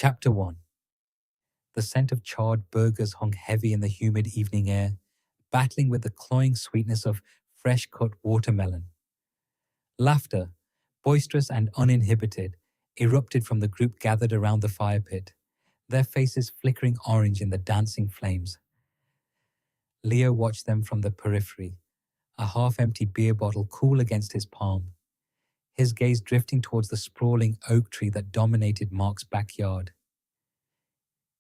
Chapter 1. The scent of charred burgers hung heavy in the humid evening air, battling with the cloying sweetness of fresh-cut watermelon. Laughter, boisterous and uninhibited, erupted from the group gathered around the fire pit, their faces flickering orange in the dancing flames. Leo watched them from the periphery, a half-empty beer bottle cool against his palm, his gaze drifting towards the sprawling oak tree that dominated Mark's backyard.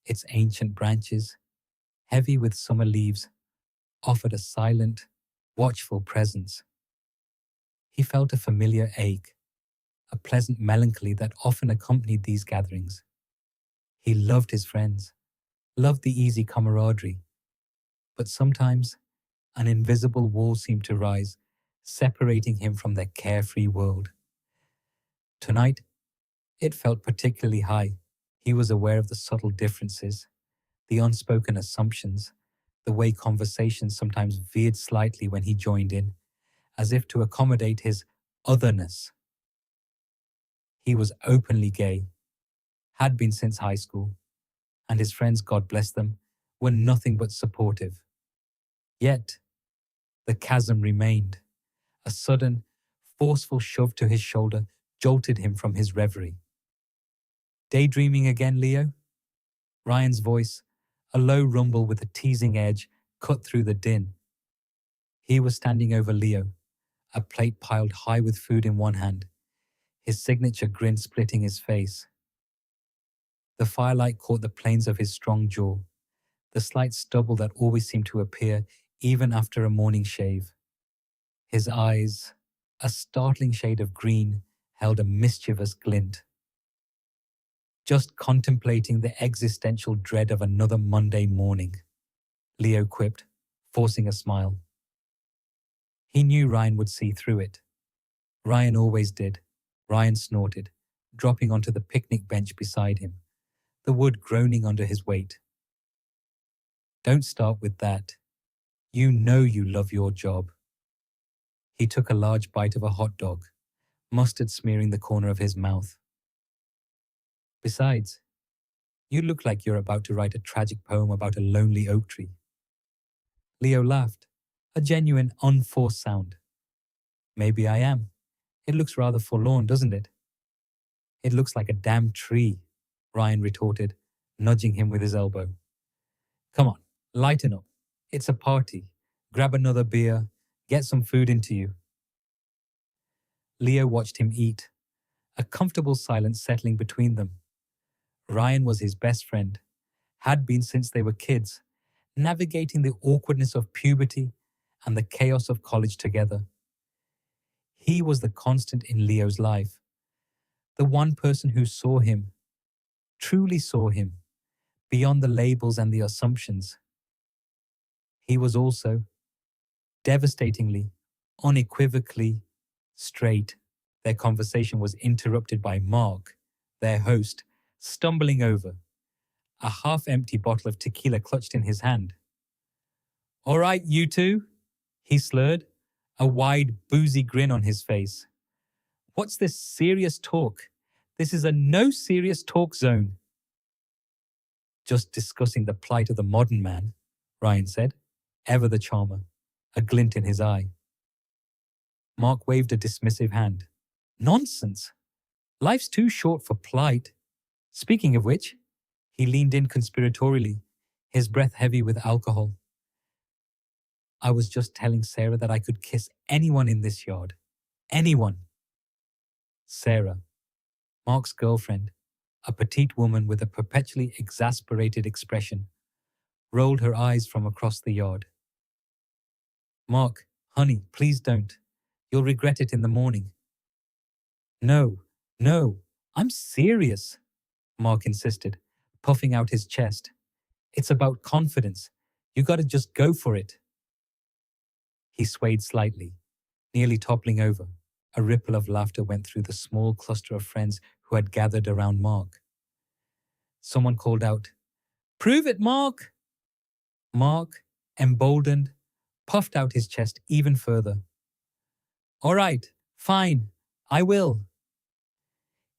Its ancient branches, heavy with summer leaves, offered a silent, watchful presence. He felt a familiar ache, a pleasant melancholy that often accompanied these gatherings. He loved his friends, loved the easy camaraderie, but sometimes an invisible wall seemed to rise, separating him from their carefree world. Tonight, it felt particularly high. He was aware of the subtle differences, the unspoken assumptions, the way conversations sometimes veered slightly when he joined in, as if to accommodate his otherness. He was openly gay, had been since high school, and his friends, God bless them, were nothing but supportive. Yet, the chasm remained. A sudden, forceful shove to his shoulder jolted him from his reverie. Daydreaming again, Leo? Ryan's voice, a low rumble with a teasing edge, cut through the din. He was standing over Leo, a plate piled high with food in one hand, his signature grin splitting his face. The firelight caught the planes of his strong jaw, the slight stubble that always seemed to appear even after a morning shave. His eyes, a startling shade of green, held a mischievous glint. Just contemplating the existential dread of another Monday morning, Leo quipped, forcing a smile. He knew Ryan would see through it. Ryan always did. Ryan snorted, dropping onto the picnic bench beside him, the wood groaning under his weight. Don't start with that. You know you love your job. He took a large bite of a hot dog, mustard smearing the corner of his mouth. Besides, you look like you're about to write a tragic poem about a lonely oak tree. Leo laughed, a genuine, unforced sound. Maybe I am. It looks rather forlorn, doesn't it? It looks like a damn tree, Ryan retorted, nudging him with his elbow. Come on, lighten up. It's a party. Grab another beer, get some food into you. Leo watched him eat, a comfortable silence settling between them. Ryan was his best friend, had been since they were kids, navigating the awkwardness of puberty and the chaos of college together. He was the constant in Leo's life, the one person who saw him, truly saw him, beyond the labels and the assumptions. He was also, devastatingly, unequivocally, straight. Their conversation was interrupted by Mark, their host, stumbling over, a half-empty bottle of tequila clutched in his hand. All right, you two, he slurred, a wide, boozy grin on his face. What's this serious talk? This is a no serious talk zone. Just discussing the plight of the modern man, Ryan said, ever the charmer, a glint in his eye. Mark waved a dismissive hand. Nonsense. Life's too short for plight. Speaking of which, he leaned in conspiratorially, his breath heavy with alcohol. I was just telling Sarah that I could kiss anyone in this yard. Anyone. Sarah, Mark's girlfriend, a petite woman with a perpetually exasperated expression, rolled her eyes from across the yard. Mark, honey, please don't. You'll regret it in the morning. No, I'm serious, Mark insisted, puffing out his chest. It's about confidence. You gotta just go for it. He swayed slightly, nearly toppling over. A ripple of laughter went through the small cluster of friends who had gathered around Mark. Someone called out, Prove it, Mark! Mark, emboldened, puffed out his chest even further. All right, fine, I will.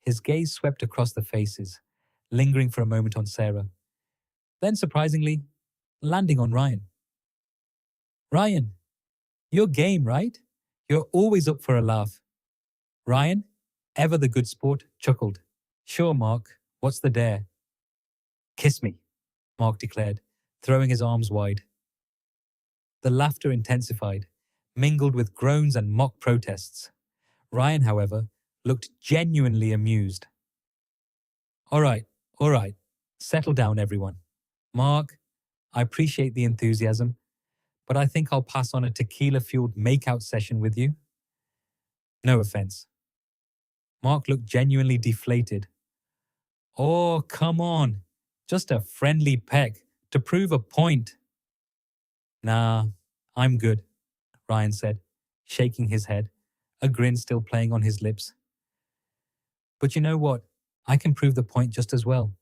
His gaze swept across the faces, lingering for a moment on Sarah, then surprisingly, landing on Ryan. Ryan, you're game, right? You're always up for a laugh. Ryan, ever the good sport, chuckled. Sure, Mark, what's the dare? Kiss me, Mark declared, throwing his arms wide. The laughter intensified, mingled with groans and mock protests. Ryan, however, looked genuinely amused. All right, all right. Settle down, everyone. Mark, I appreciate the enthusiasm, but I think I'll pass on a tequila-fueled makeout session with you. No offense. Mark looked genuinely deflated. Oh, come on. Just a friendly peck to prove a point. Nah, I'm good, Ryan said, shaking his head, a grin still playing on his lips. But you know what? I can prove the point just as well.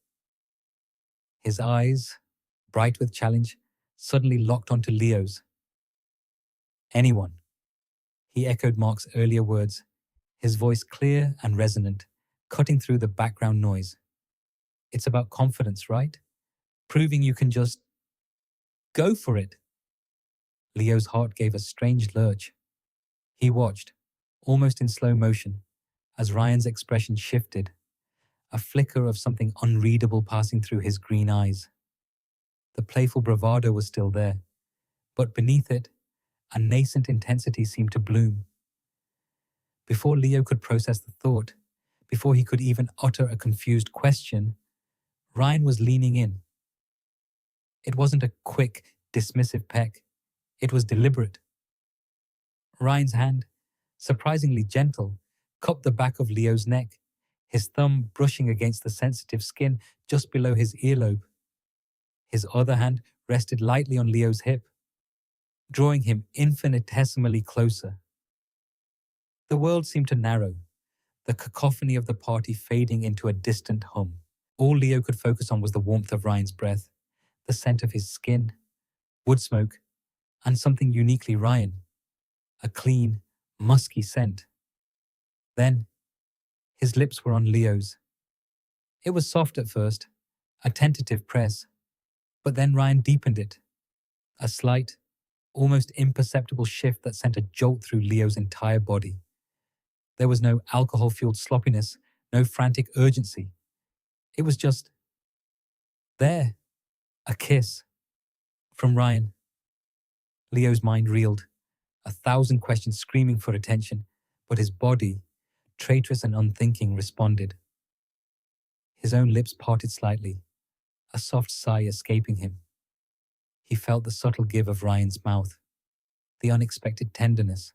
His eyes, bright with challenge, suddenly locked onto Leo's. Anyone. He echoed Mark's earlier words, his voice clear and resonant, cutting through the background noise. It's about confidence, right? Proving you can just go for it. Leo's heart gave a strange lurch. He watched, almost in slow motion, as Ryan's expression shifted, a flicker of something unreadable passing through his green eyes. The playful bravado was still there, but beneath it, a nascent intensity seemed to bloom. Before Leo could process the thought, before he could even utter a confused question, Ryan was leaning in. It wasn't a quick, dismissive peck. It was deliberate. Ryan's hand, surprisingly gentle, cupped the back of Leo's neck, his thumb brushing against the sensitive skin just below his earlobe. His other hand rested lightly on Leo's hip, drawing him infinitesimally closer. The world seemed to narrow, the cacophony of the party fading into a distant hum. All Leo could focus on was the warmth of Ryan's breath, the scent of his skin, wood smoke, and something uniquely Ryan, a clean, musky scent. Then, his lips were on Leo's. It was soft at first, a tentative press, but then Ryan deepened it, a slight, almost imperceptible shift that sent a jolt through Leo's entire body. There was no alcohol-fueled sloppiness, no frantic urgency. It was just there, a kiss from Ryan. Leo's mind reeled, 1,000 questions screaming for attention, but his body, traitorous and unthinking, responded. His own lips parted slightly, a soft sigh escaping him. He felt the subtle give of Ryan's mouth, the unexpected tenderness.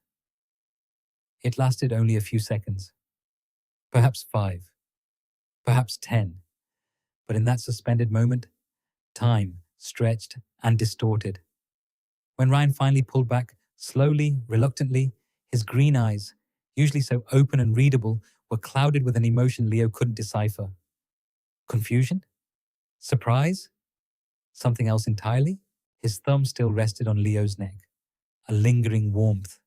It lasted only a few seconds, perhaps 5, perhaps 10, but in that suspended moment, time stretched and distorted. When Ryan finally pulled back, slowly, reluctantly, his green eyes, usually so open and readable, were clouded with an emotion Leo couldn't decipher. Confusion? Surprise? Something else entirely? His thumb still rested on Leo's neck, a lingering warmth.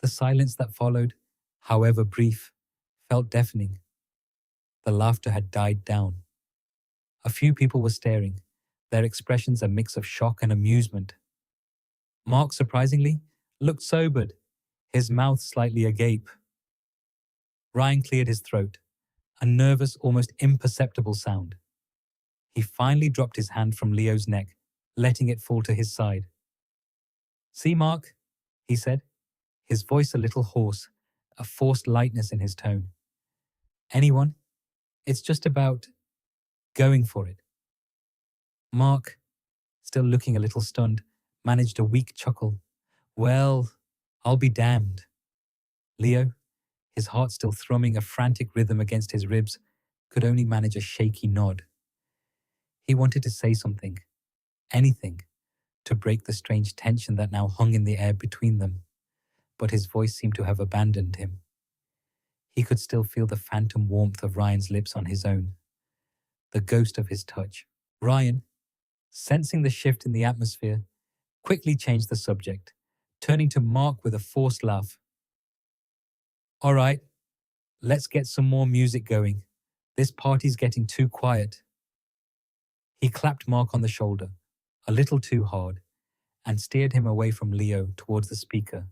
The silence that followed, however brief, felt deafening. The laughter had died down. A few people were staring, their expressions a mix of shock and amusement. Mark, surprisingly, looked sobered, his mouth slightly agape. Ryan cleared his throat, a nervous, almost imperceptible sound. He finally dropped his hand from Leo's neck, letting it fall to his side. See, Mark, he said, his voice a little hoarse, a forced lightness in his tone. Anyone? It's just about going for it. Mark, still looking a little stunned, managed a weak chuckle. Well, I'll be damned. Leo, his heart still thrumming a frantic rhythm against his ribs, could only manage a shaky nod. He wanted to say something, anything, to break the strange tension that now hung in the air between them, but his voice seemed to have abandoned him. He could still feel the phantom warmth of Ryan's lips on his own, the ghost of his touch. Ryan, sensing the shift in the atmosphere, quickly changed the subject, turning to Mark with a forced laugh. All right, let's get some more music going. This party's getting too quiet. He clapped Mark on the shoulder, a little too hard, and steered him away from Leo towards the speaker.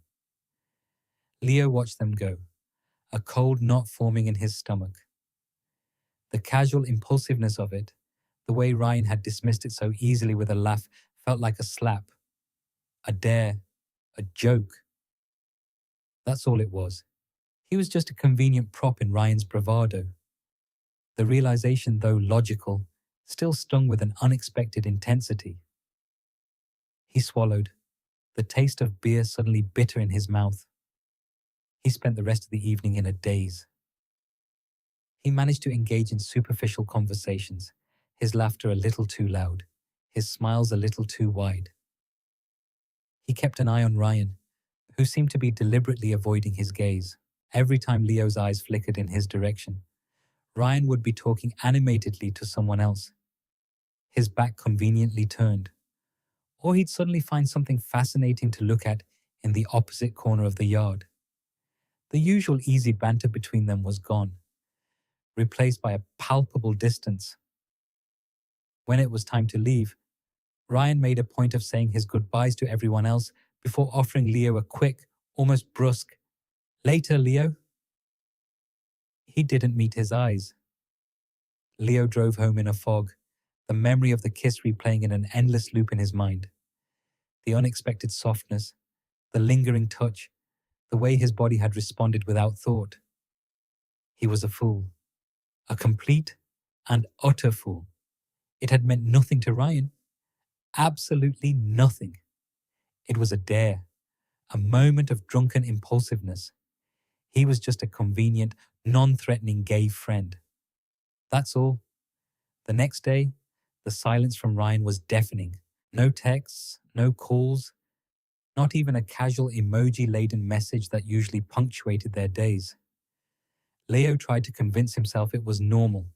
Leo watched them go, a cold knot forming in his stomach. The casual impulsiveness of it, the way Ryan had dismissed it so easily with a laugh, felt like a slap, a dare, a joke. That's all it was. He was just a convenient prop in Ryan's bravado. The realization, though logical, still stung with an unexpected intensity. He swallowed, the taste of beer suddenly bitter in his mouth. He spent the rest of the evening in a daze. He managed to engage in superficial conversations, his laughter a little too loud, his smiles a little too wide. He kept an eye on Ryan, who seemed to be deliberately avoiding his gaze. Every time Leo's eyes flickered in his direction, Ryan would be talking animatedly to someone else, his back conveniently turned, or he'd suddenly find something fascinating to look at in the opposite corner of the yard. The usual easy banter between them was gone, replaced by a palpable distance. When it was time to leave, Ryan made a point of saying his goodbyes to everyone else before offering Leo a quick, almost brusque, "Later, Leo." He didn't meet his eyes. Leo drove home in a fog, the memory of the kiss replaying in an endless loop in his mind. The unexpected softness, the lingering touch, the way his body had responded without thought. He was a fool. A complete and utter fool. It had meant nothing to Ryan. Absolutely nothing. It was a dare, a moment of drunken impulsiveness. He was just a convenient, non-threatening gay friend. That's all. The next day, the silence from Ryan was deafening. No texts, no calls, not even a casual emoji-laden message that usually punctuated their days. Leo tried to convince himself it was normal,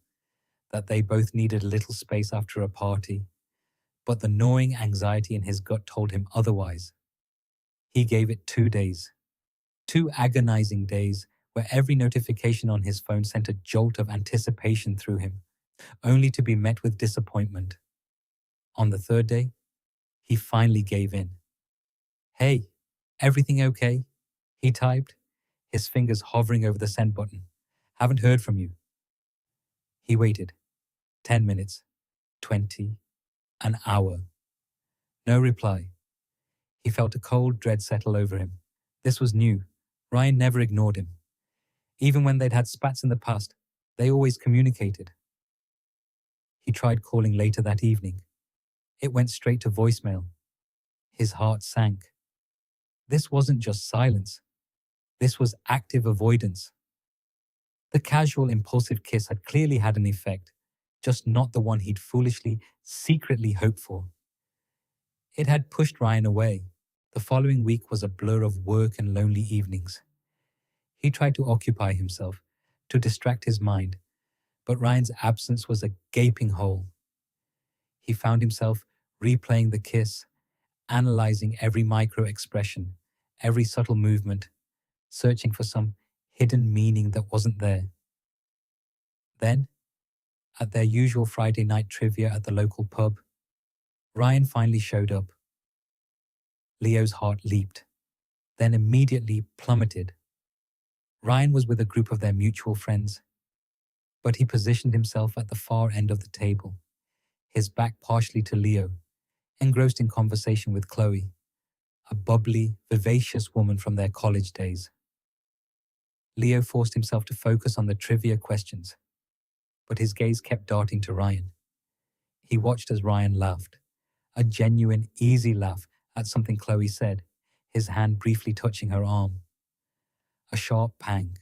that they both needed a little space after a party, but the gnawing anxiety in his gut told him otherwise. He gave it 2 days. 2 agonizing days where every notification on his phone sent a jolt of anticipation through him, only to be met with disappointment. On the 3rd day, he finally gave in. "Hey, everything okay?" he typed, his fingers hovering over the send button. "Haven't heard from you." He waited. 10 minutes, 20, an hour. No reply. He felt a cold dread settle over him. This was new. Ryan never ignored him. Even when they'd had spats in the past, they always communicated. He tried calling later that evening. It went straight to voicemail. His heart sank. This wasn't just silence. This was active avoidance. The casual, impulsive kiss had clearly had an effect, just not the one he'd foolishly, secretly hoped for. It had pushed Ryan away. The following week was a blur of work and lonely evenings. He tried to occupy himself, to distract his mind, but Ryan's absence was a gaping hole. He found himself replaying the kiss, analyzing every micro-expression, every subtle movement, searching for some hidden meaning that wasn't there. Then, at their usual Friday night trivia at the local pub, Ryan finally showed up. Leo's heart leaped, then immediately plummeted. Ryan was with a group of their mutual friends, but he positioned himself at the far end of the table, his back partially to Leo, engrossed in conversation with Chloe, a bubbly, vivacious woman from their college days. Leo forced himself to focus on the trivia questions, but his gaze kept darting to Ryan. He watched as Ryan laughed, a genuine, easy laugh at something Chloe said, his hand briefly touching her arm. A sharp pang,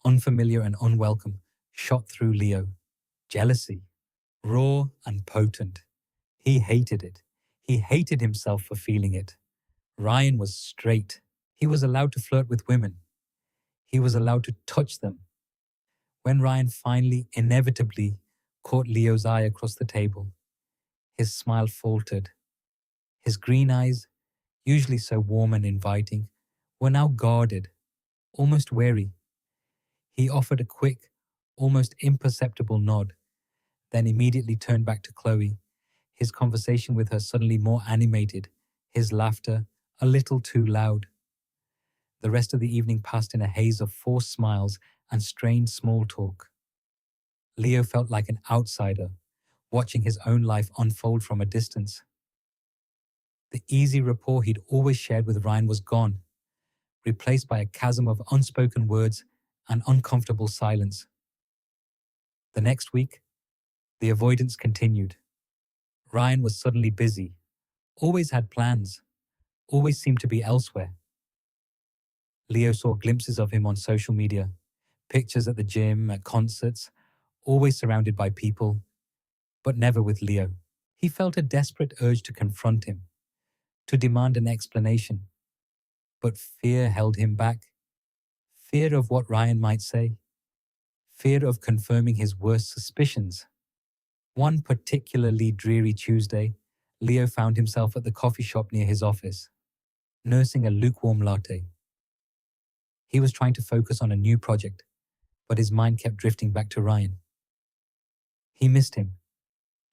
unfamiliar and unwelcome, shot through Leo. Jealousy, raw and potent. He hated it. He hated himself for feeling it. Ryan was straight. He was allowed to flirt with women. He was allowed to touch them. When Ryan finally, inevitably, caught Leo's eye across the table, his smile faltered. His green eyes, usually so warm and inviting, were now guarded, almost wary. He offered a quick, almost imperceptible nod, then immediately turned back to Chloe, his conversation with her suddenly more animated, his laughter a little too loud. The rest of the evening passed in a haze of forced smiles and strained small talk. Leo felt like an outsider, watching his own life unfold from a distance. The easy rapport he'd always shared with Ryan was gone, replaced by a chasm of unspoken words and uncomfortable silence. The next week, the avoidance continued. Ryan was suddenly busy, always had plans, always seemed to be elsewhere. Leo saw glimpses of him on social media, pictures at the gym, at concerts, always surrounded by people, but never with Leo. He felt a desperate urge to confront him, to demand an explanation, but fear held him back. Fear of what Ryan might say, fear of confirming his worst suspicions. One particularly dreary Tuesday, Leo found himself at the coffee shop near his office, nursing a lukewarm latte. He was trying to focus on a new project, but his mind kept drifting back to Ryan. He missed him.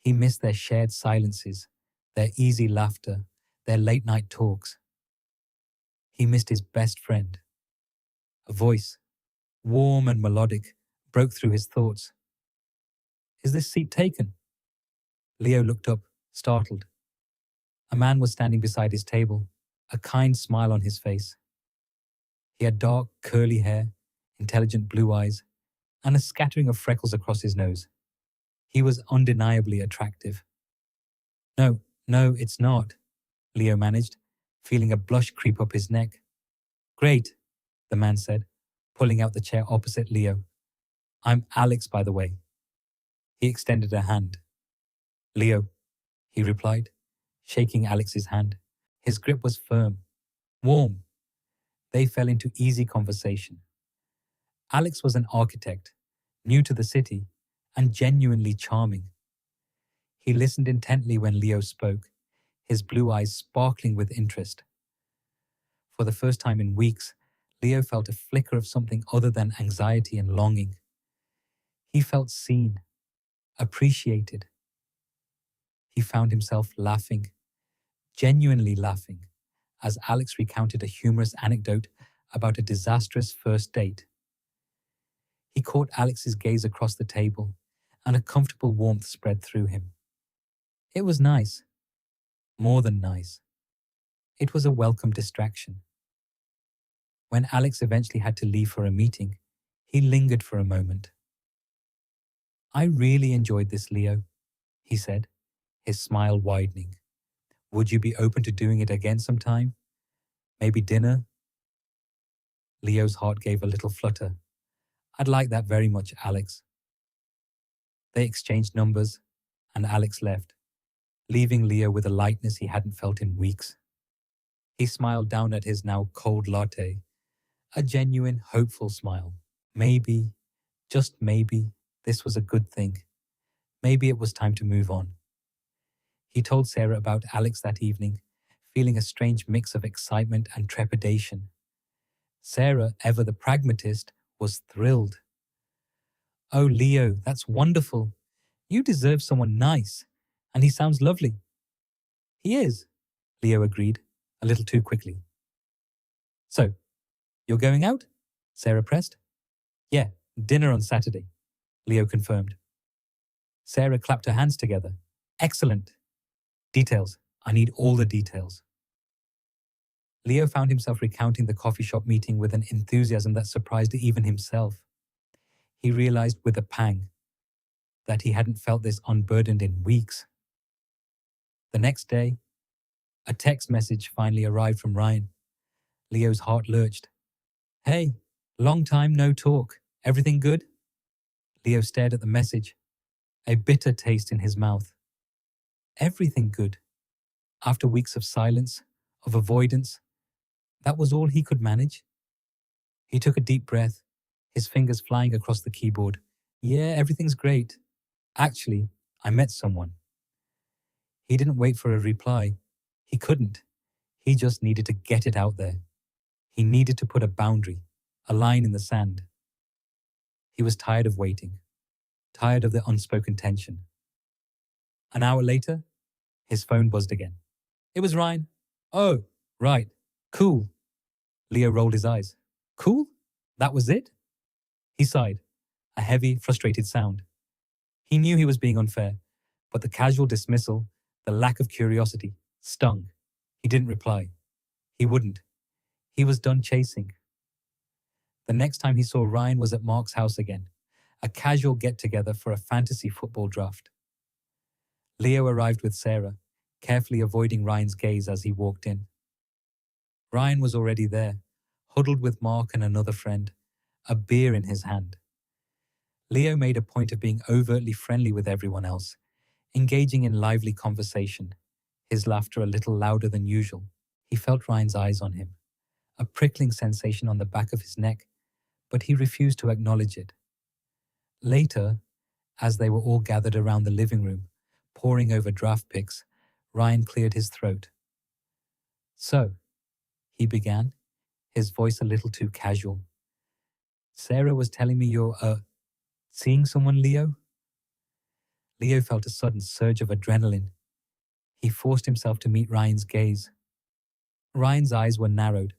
He missed their shared silences, their easy laughter, their late-night talks. He missed his best friend. A voice, warm and melodic, broke through his thoughts. "Is this seat taken?" Leo looked up, startled. A man was standing beside his table, a kind smile on his face. He had dark, curly hair, intelligent blue eyes, and a scattering of freckles across his nose. He was undeniably attractive. No, it's not," Leo managed, feeling a blush creep up his neck. "Great," the man said, pulling out the chair opposite Leo. "I'm Alex, by the way." He extended a hand. "Leo," he replied, shaking Alex's hand. His grip was firm, warm. They fell into easy conversation. Alex was an architect, new to the city, and genuinely charming. He listened intently when Leo spoke, his blue eyes sparkling with interest. For the first time in weeks, Leo felt a flicker of something other than anxiety and longing. He felt seen, appreciated. He found himself laughing, genuinely laughing, as Alex recounted a humorous anecdote about a disastrous first date. He caught Alex's gaze across the table, and a comfortable warmth spread through him. It was nice. More than nice. It was a welcome distraction. When Alex eventually had to leave for a meeting, he lingered for a moment. "I really enjoyed this, Leo," he said, his smile widening. "Would you be open to doing it again sometime? Maybe dinner?" Leo's heart gave a little flutter. "I'd like that very much, Alex." They exchanged numbers, and Alex left, leaving Leo with a lightness he hadn't felt in weeks. He smiled down at his now cold latte, a genuine, hopeful smile. Maybe, just maybe, this was a good thing. Maybe it was time to move on. He told Sarah about Alex that evening, feeling a strange mix of excitement and trepidation. Sarah, ever the pragmatist, was thrilled. "Oh, Leo, that's wonderful. You deserve someone nice, and he sounds lovely." "He is," Leo agreed, a little too quickly. "So, you're going out?" Sarah pressed. "Yeah, dinner on Saturday," Leo confirmed. Sarah clapped her hands together. "Excellent. Details. I need all the details." Leo found himself recounting the coffee shop meeting with an enthusiasm that surprised even himself. He realized with a pang that he hadn't felt this unburdened in weeks. The next day, a text message finally arrived from Ryan. Leo's heart lurched. "Hey, long time no talk. Everything good?" Leo stared at the message, a bitter taste in his mouth. Everything good. After weeks of silence, of avoidance, that was all he could manage. He took a deep breath, his fingers flying across the keyboard. "Yeah, everything's great. Actually, I met someone." He didn't wait for a reply. He couldn't. He just needed to get it out there. He needed to put a boundary, a line in the sand. He was tired of waiting, tired of the unspoken tension. An hour later, his phone buzzed again. It was Ryan. Oh, right. Cool. Leo rolled his eyes. Cool? That was it? He sighed, a heavy, frustrated sound. He knew he was being unfair, but the casual dismissal, the lack of curiosity, stung. He didn't reply. He wouldn't. He was done chasing. The next time he saw Ryan was at Mark's house again, a casual get-together for a fantasy football draft. Leo arrived with Sarah, carefully avoiding Ryan's gaze as he walked in. Ryan was already there, huddled with Mark and another friend, a beer in his hand. Leo made a point of being overtly friendly with everyone else, engaging in lively conversation, his laughter a little louder than usual. He felt Ryan's eyes on him, a prickling sensation on the back of his neck, but he refused to acknowledge it. Later, as they were all gathered around the living room, poring over draft picks, Ryan cleared his throat. So, he began, his voice a little too casual. Sarah was telling me you're, seeing someone, Leo? Leo felt a sudden surge of adrenaline. He forced himself to meet Ryan's gaze. Ryan's eyes were narrowed,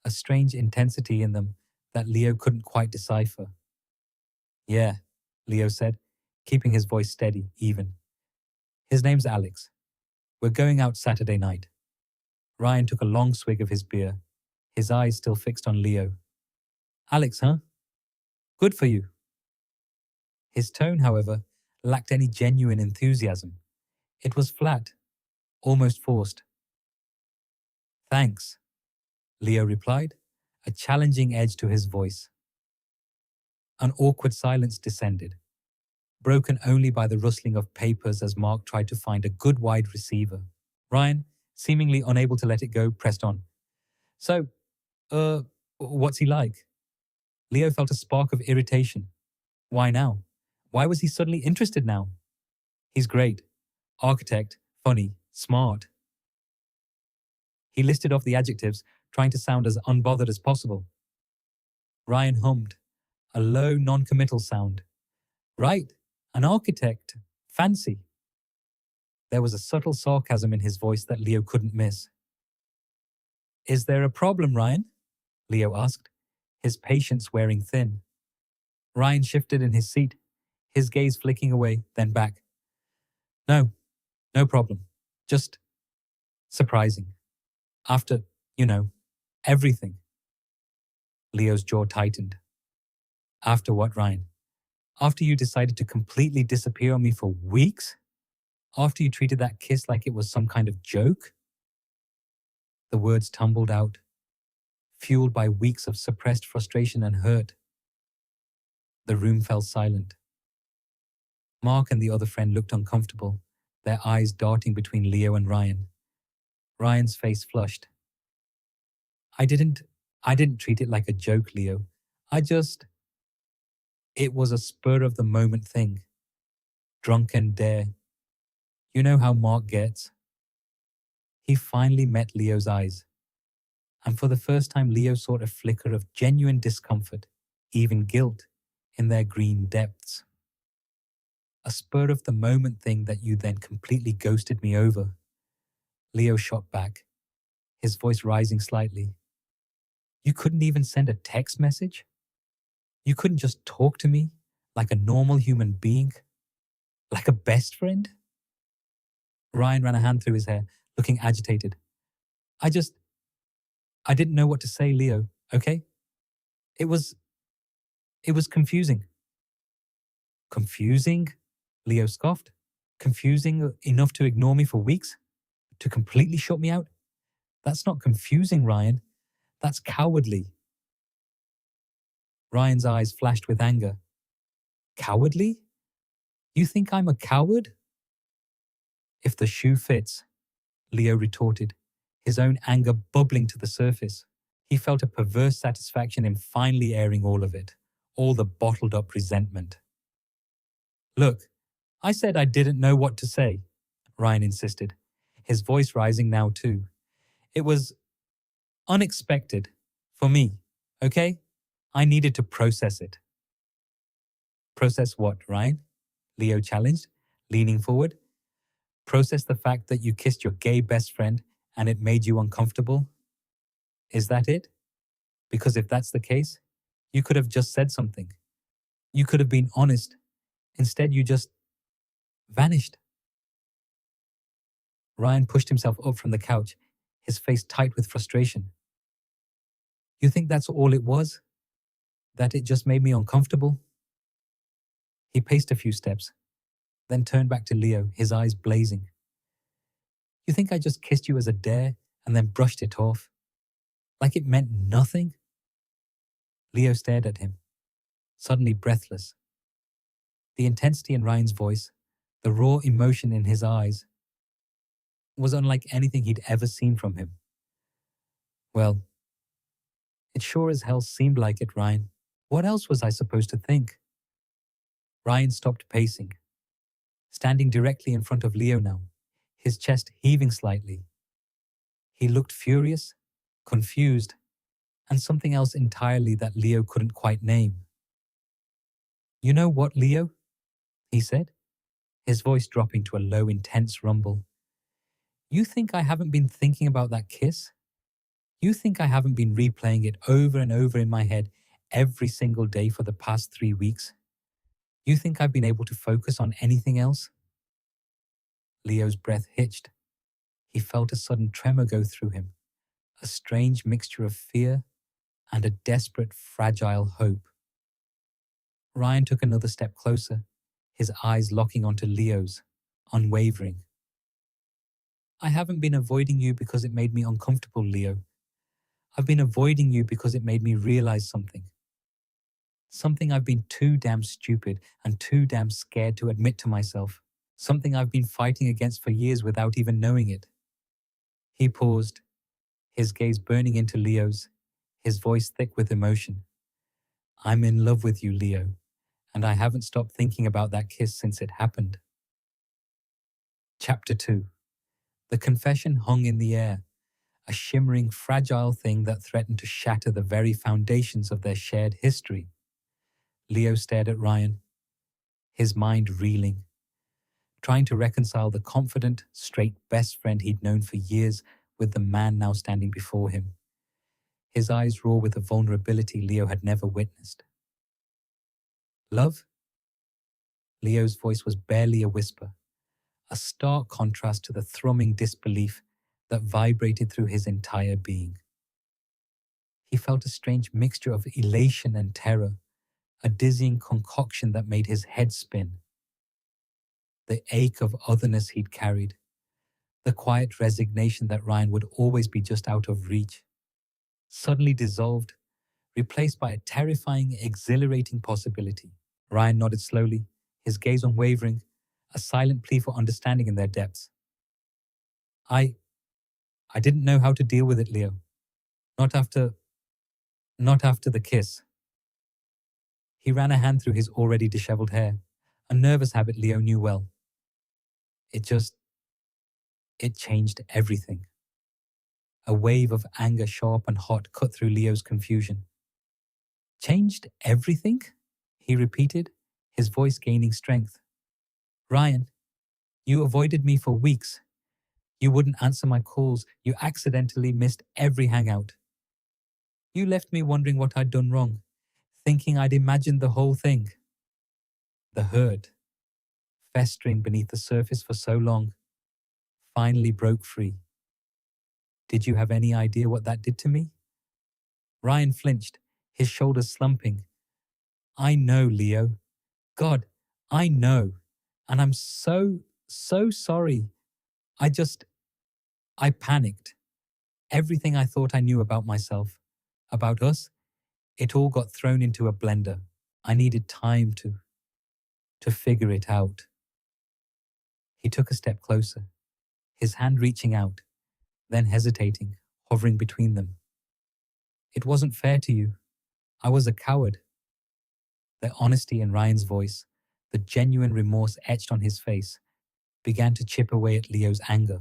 a strange intensity in them that Leo couldn't quite decipher. Yeah, Leo said, keeping his voice steady, even. His name's Alex. We're going out Saturday night. Ryan took a long swig of his beer, his eyes still fixed on Leo. Alex, huh? Good for you. His tone, however, lacked any genuine enthusiasm. It was flat, almost forced. Thanks, Leo replied, a challenging edge to his voice. An awkward silence descended, broken only by the rustling of papers as Mark tried to find a good wide receiver. Ryan, seemingly unable to let it go, pressed on. So, what's he like? Leo felt a spark of irritation. Why now? Why was he suddenly interested now? He's great. Architect, funny, smart. He listed off the adjectives, trying to sound as unbothered as possible. Ryan hummed, a low, non-committal sound. Right, an architect, fancy. There was a subtle sarcasm in his voice that Leo couldn't miss. Is there a problem, Ryan? Leo asked, his patience wearing thin. Ryan shifted in his seat, his gaze flicking away, then back. No problem. Just surprising. After, everything. Leo's jaw tightened. After what, Ryan? After you decided to completely disappear on me for weeks? After you treated that kiss like it was some kind of joke? The words tumbled out, fueled by weeks of suppressed frustration and hurt. The room fell silent. Mark and the other friend looked uncomfortable, their eyes darting between Leo and Ryan. Ryan's face flushed. I didn't treat it like a joke, Leo. It was a spur-of-the-moment thing. Drunken dare. You know how Mark gets. He finally met Leo's eyes. And for the first time, Leo saw a flicker of genuine discomfort, even guilt, in their green depths. A spur-of-the-moment thing that you then completely ghosted me over. Leo shot back, his voice rising slightly. You couldn't even send a text message? You couldn't just talk to me like a normal human being? Like a best friend? Ryan ran a hand through his hair, looking agitated. I didn't know what to say, Leo, okay? It was confusing. Confusing? Leo scoffed. Confusing enough to ignore me for weeks? To completely shut me out? That's not confusing, Ryan. That's cowardly. Ryan's eyes flashed with anger. Cowardly? You think I'm a coward? If the shoe fits, Leo retorted, his own anger bubbling to the surface. He felt a perverse satisfaction in finally airing all of it, all the bottled-up resentment. Look, I said I didn't know what to say, Ryan insisted, his voice rising now too. It was unexpected for me, okay? I needed to process it. Process what, Ryan? Leo challenged, leaning forward. Process the fact that you kissed your gay best friend and it made you uncomfortable? Is that it? Because if that's the case, you could have just said something. You could have been honest. Instead, you just vanished. Ryan pushed himself up from the couch, his face tight with frustration. You think that's all it was? That it just made me uncomfortable? He paced a few steps, then turned back to Leo, his eyes blazing. You think I just kissed you as a dare and then brushed it off? Like it meant nothing? Leo stared at him, suddenly breathless. The intensity in Ryan's voice, the raw emotion in his eyes, was unlike anything he'd ever seen from him. Well, it sure as hell seemed like it, Ryan. What else was I supposed to think? Ryan stopped pacing, standing directly in front of Leo now, his chest heaving slightly. He looked furious, confused, and something else entirely that Leo couldn't quite name. You know what, Leo? He said, his voice dropping to a low, intense rumble. You think I haven't been thinking about that kiss? You think I haven't been replaying it over and over in my head every single day for the past 3 weeks? You think I've been able to focus on anything else? Leo's breath hitched. He felt a sudden tremor go through him, a strange mixture of fear and a desperate, fragile hope. Ryan took another step closer, his eyes locking onto Leo's, unwavering. I haven't been avoiding you because it made me uncomfortable, Leo. I've been avoiding you because it made me realize something. Something I've been too damn stupid and too damn scared to admit to myself. Something I've been fighting against for years without even knowing it. He paused, his gaze burning into Leo's, his voice thick with emotion. I'm in love with you, Leo, and I haven't stopped thinking about that kiss since it happened. Chapter 2. The confession hung in the air, a shimmering, fragile thing that threatened to shatter the very foundations of their shared history. Leo stared at Ryan, his mind reeling, trying to reconcile the confident, straight best friend he'd known for years with the man now standing before him, his eyes raw with a vulnerability Leo had never witnessed. Love? Leo's voice was barely a whisper, a stark contrast to the thrumming disbelief that vibrated through his entire being. He felt a strange mixture of elation and terror, a dizzying concoction that made his head spin. The ache of otherness he'd carried, the quiet resignation that Ryan would always be just out of reach, suddenly dissolved, replaced by a terrifying, exhilarating possibility. Ryan nodded slowly, his gaze unwavering, a silent plea for understanding in their depths. I didn't know how to deal with it, Leo. Not after the kiss. He ran a hand through his already disheveled hair, a nervous habit Leo knew well. It changed everything. A wave of anger, sharp and hot, cut through Leo's confusion. Changed everything? He repeated, his voice gaining strength. Ryan, you avoided me for weeks. You wouldn't answer my calls. You accidentally missed every hangout. You left me wondering what I'd done wrong, thinking I'd imagined the whole thing. The hurt, festering beneath the surface for so long, finally broke free. Did you have any idea what that did to me? Ryan flinched, his shoulders slumping. I know, Leo. God, I know. And I'm so sorry. I panicked. Everything I thought I knew about myself, about us, it all got thrown into a blender. I needed time to figure it out. He took a step closer, his hand reaching out, then hesitating, hovering between them. It wasn't fair to you. I was a coward. The honesty in Ryan's voice, the genuine remorse etched on his face, began to chip away at Leo's anger.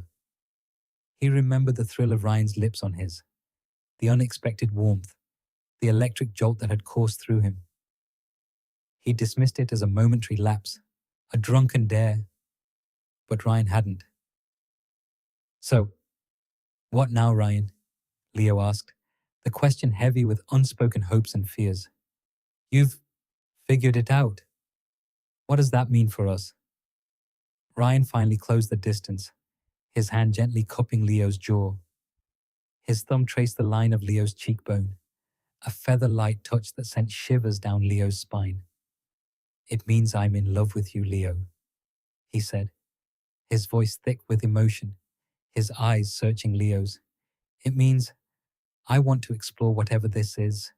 He remembered the thrill of Ryan's lips on his, the unexpected warmth, the electric jolt that had coursed through him. He dismissed it as a momentary lapse, a drunken dare, but Ryan hadn't. So, what now, Ryan? Leo asked, the question heavy with unspoken hopes and fears. You've figured it out. What does that mean for us? Ryan finally closed the distance, his hand gently cupping Leo's jaw. His thumb traced the line of Leo's cheekbone, a feather-light touch that sent shivers down Leo's spine. It means I'm in love with you, Leo, he said, his voice thick with emotion, his eyes searching Leo's. It means I want to explore whatever this is,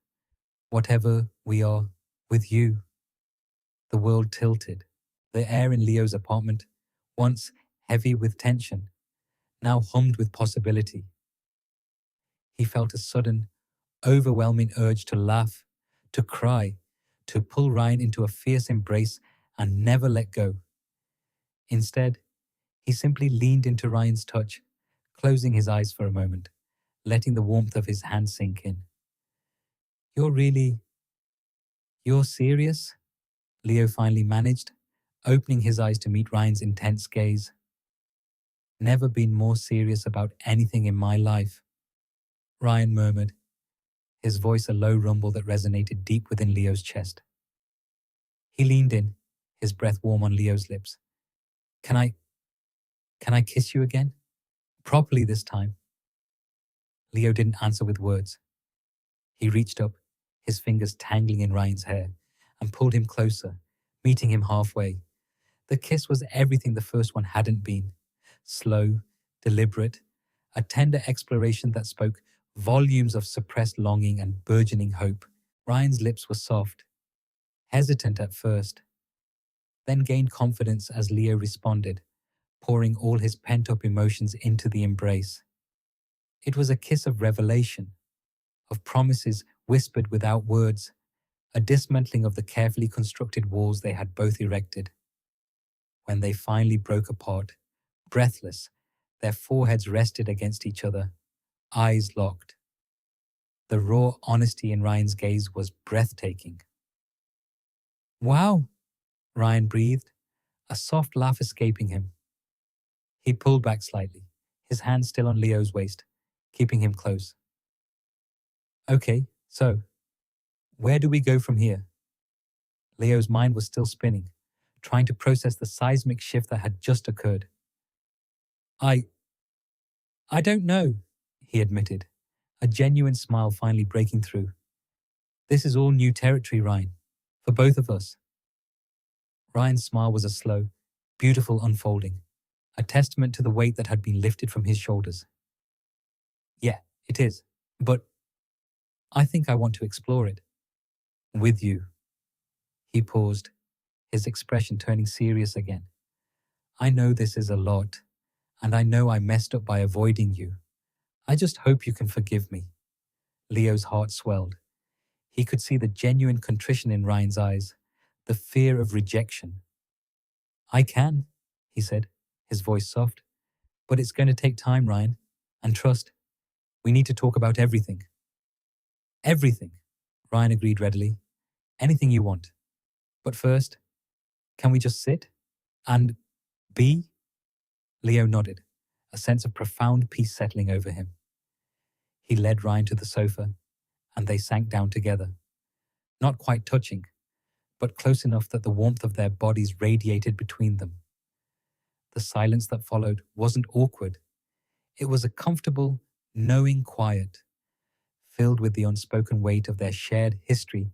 whatever we are, with you. The world tilted. The air in Leo's apartment, once heavy with tension, now hummed with possibility. He felt a sudden, overwhelming urge to laugh, to cry, to pull Ryan into a fierce embrace and never let go. Instead, he simply leaned into Ryan's touch, closing his eyes for a moment, letting the warmth of his hand sink in. You're serious? Leo finally managed, opening his eyes to meet Ryan's intense gaze. Never been more serious about anything in my life, Ryan murmured, his voice a low rumble that resonated deep within Leo's chest. He leaned in, his breath warm on Leo's lips. Can I kiss you again? Properly this time. Leo didn't answer with words. He reached up, his fingers tangling in Ryan's hair, and pulled him closer, meeting him halfway. The kiss was everything the first one hadn't been. Slow, deliberate, a tender exploration that spoke volumes of suppressed longing and burgeoning hope. Ryan's lips were soft, hesitant at first, then gained confidence as Leo responded, pouring all his pent-up emotions into the embrace. It was a kiss of revelation, of promises whispered without words, a dismantling of the carefully constructed walls they had both erected. When they finally broke apart, breathless, their foreheads rested against each other, eyes locked. The raw honesty in Ryan's gaze was breathtaking. Wow, Ryan breathed, a soft laugh escaping him. He pulled back slightly, his hand still on Leo's waist, keeping him close. Okay, so, where do we go from here? Leo's mind was still spinning, trying to process the seismic shift that had just occurred. I don't know, he admitted, a genuine smile finally breaking through. This is all new territory, Ryan, for both of us. Ryan's smile was a slow, beautiful unfolding, a testament to the weight that had been lifted from his shoulders. Yeah, it is, but I think I want to explore it. With you. He paused, his expression turning serious again. I know this is a lot, and I know I messed up by avoiding you. I just hope you can forgive me. Leo's heart swelled. He could see the genuine contrition in Ryan's eyes, the fear of rejection. I can, he said, his voice soft. But it's going to take time, Ryan. And trust, we need to talk about everything. Everything, Ryan agreed readily. Anything you want. But first, can we just sit? And be? Leo nodded, a sense of profound peace settling over him. He led Ryan to the sofa, and they sank down together. Not quite touching, but close enough that the warmth of their bodies radiated between them. The silence that followed wasn't awkward. It was a comfortable, knowing quiet, filled with the unspoken weight of their shared history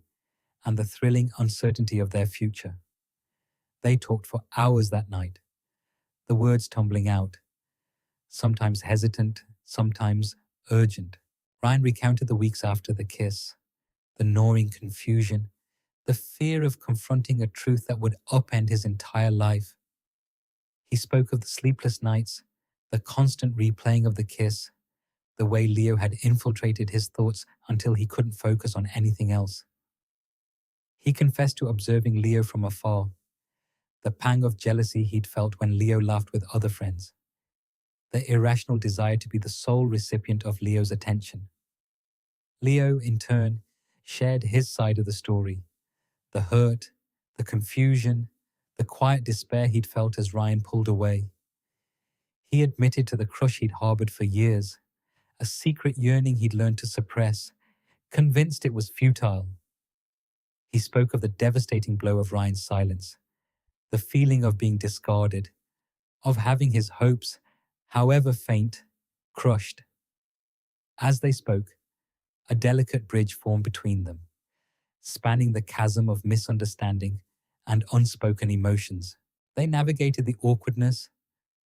and the thrilling uncertainty of their future. They talked for hours that night, the words tumbling out, sometimes hesitant, sometimes urgent. Ryan recounted the weeks after the kiss, the gnawing confusion, the fear of confronting a truth that would upend his entire life. He spoke of the sleepless nights, the constant replaying of the kiss, the way Leo had infiltrated his thoughts until he couldn't focus on anything else. He confessed to observing Leo from afar, the pang of jealousy he'd felt when Leo laughed with other friends, the irrational desire to be the sole recipient of Leo's attention. Leo, in turn, shared his side of the story, the hurt, the confusion, the quiet despair he'd felt as Ryan pulled away. He admitted to the crush he'd harbored for years, a secret yearning he'd learned to suppress, convinced it was futile. He spoke of the devastating blow of Ryan's silence, the feeling of being discarded, of having his hopes, however faint, crushed. As they spoke, a delicate bridge formed between them, spanning the chasm of misunderstanding and unspoken emotions. They navigated the awkwardness,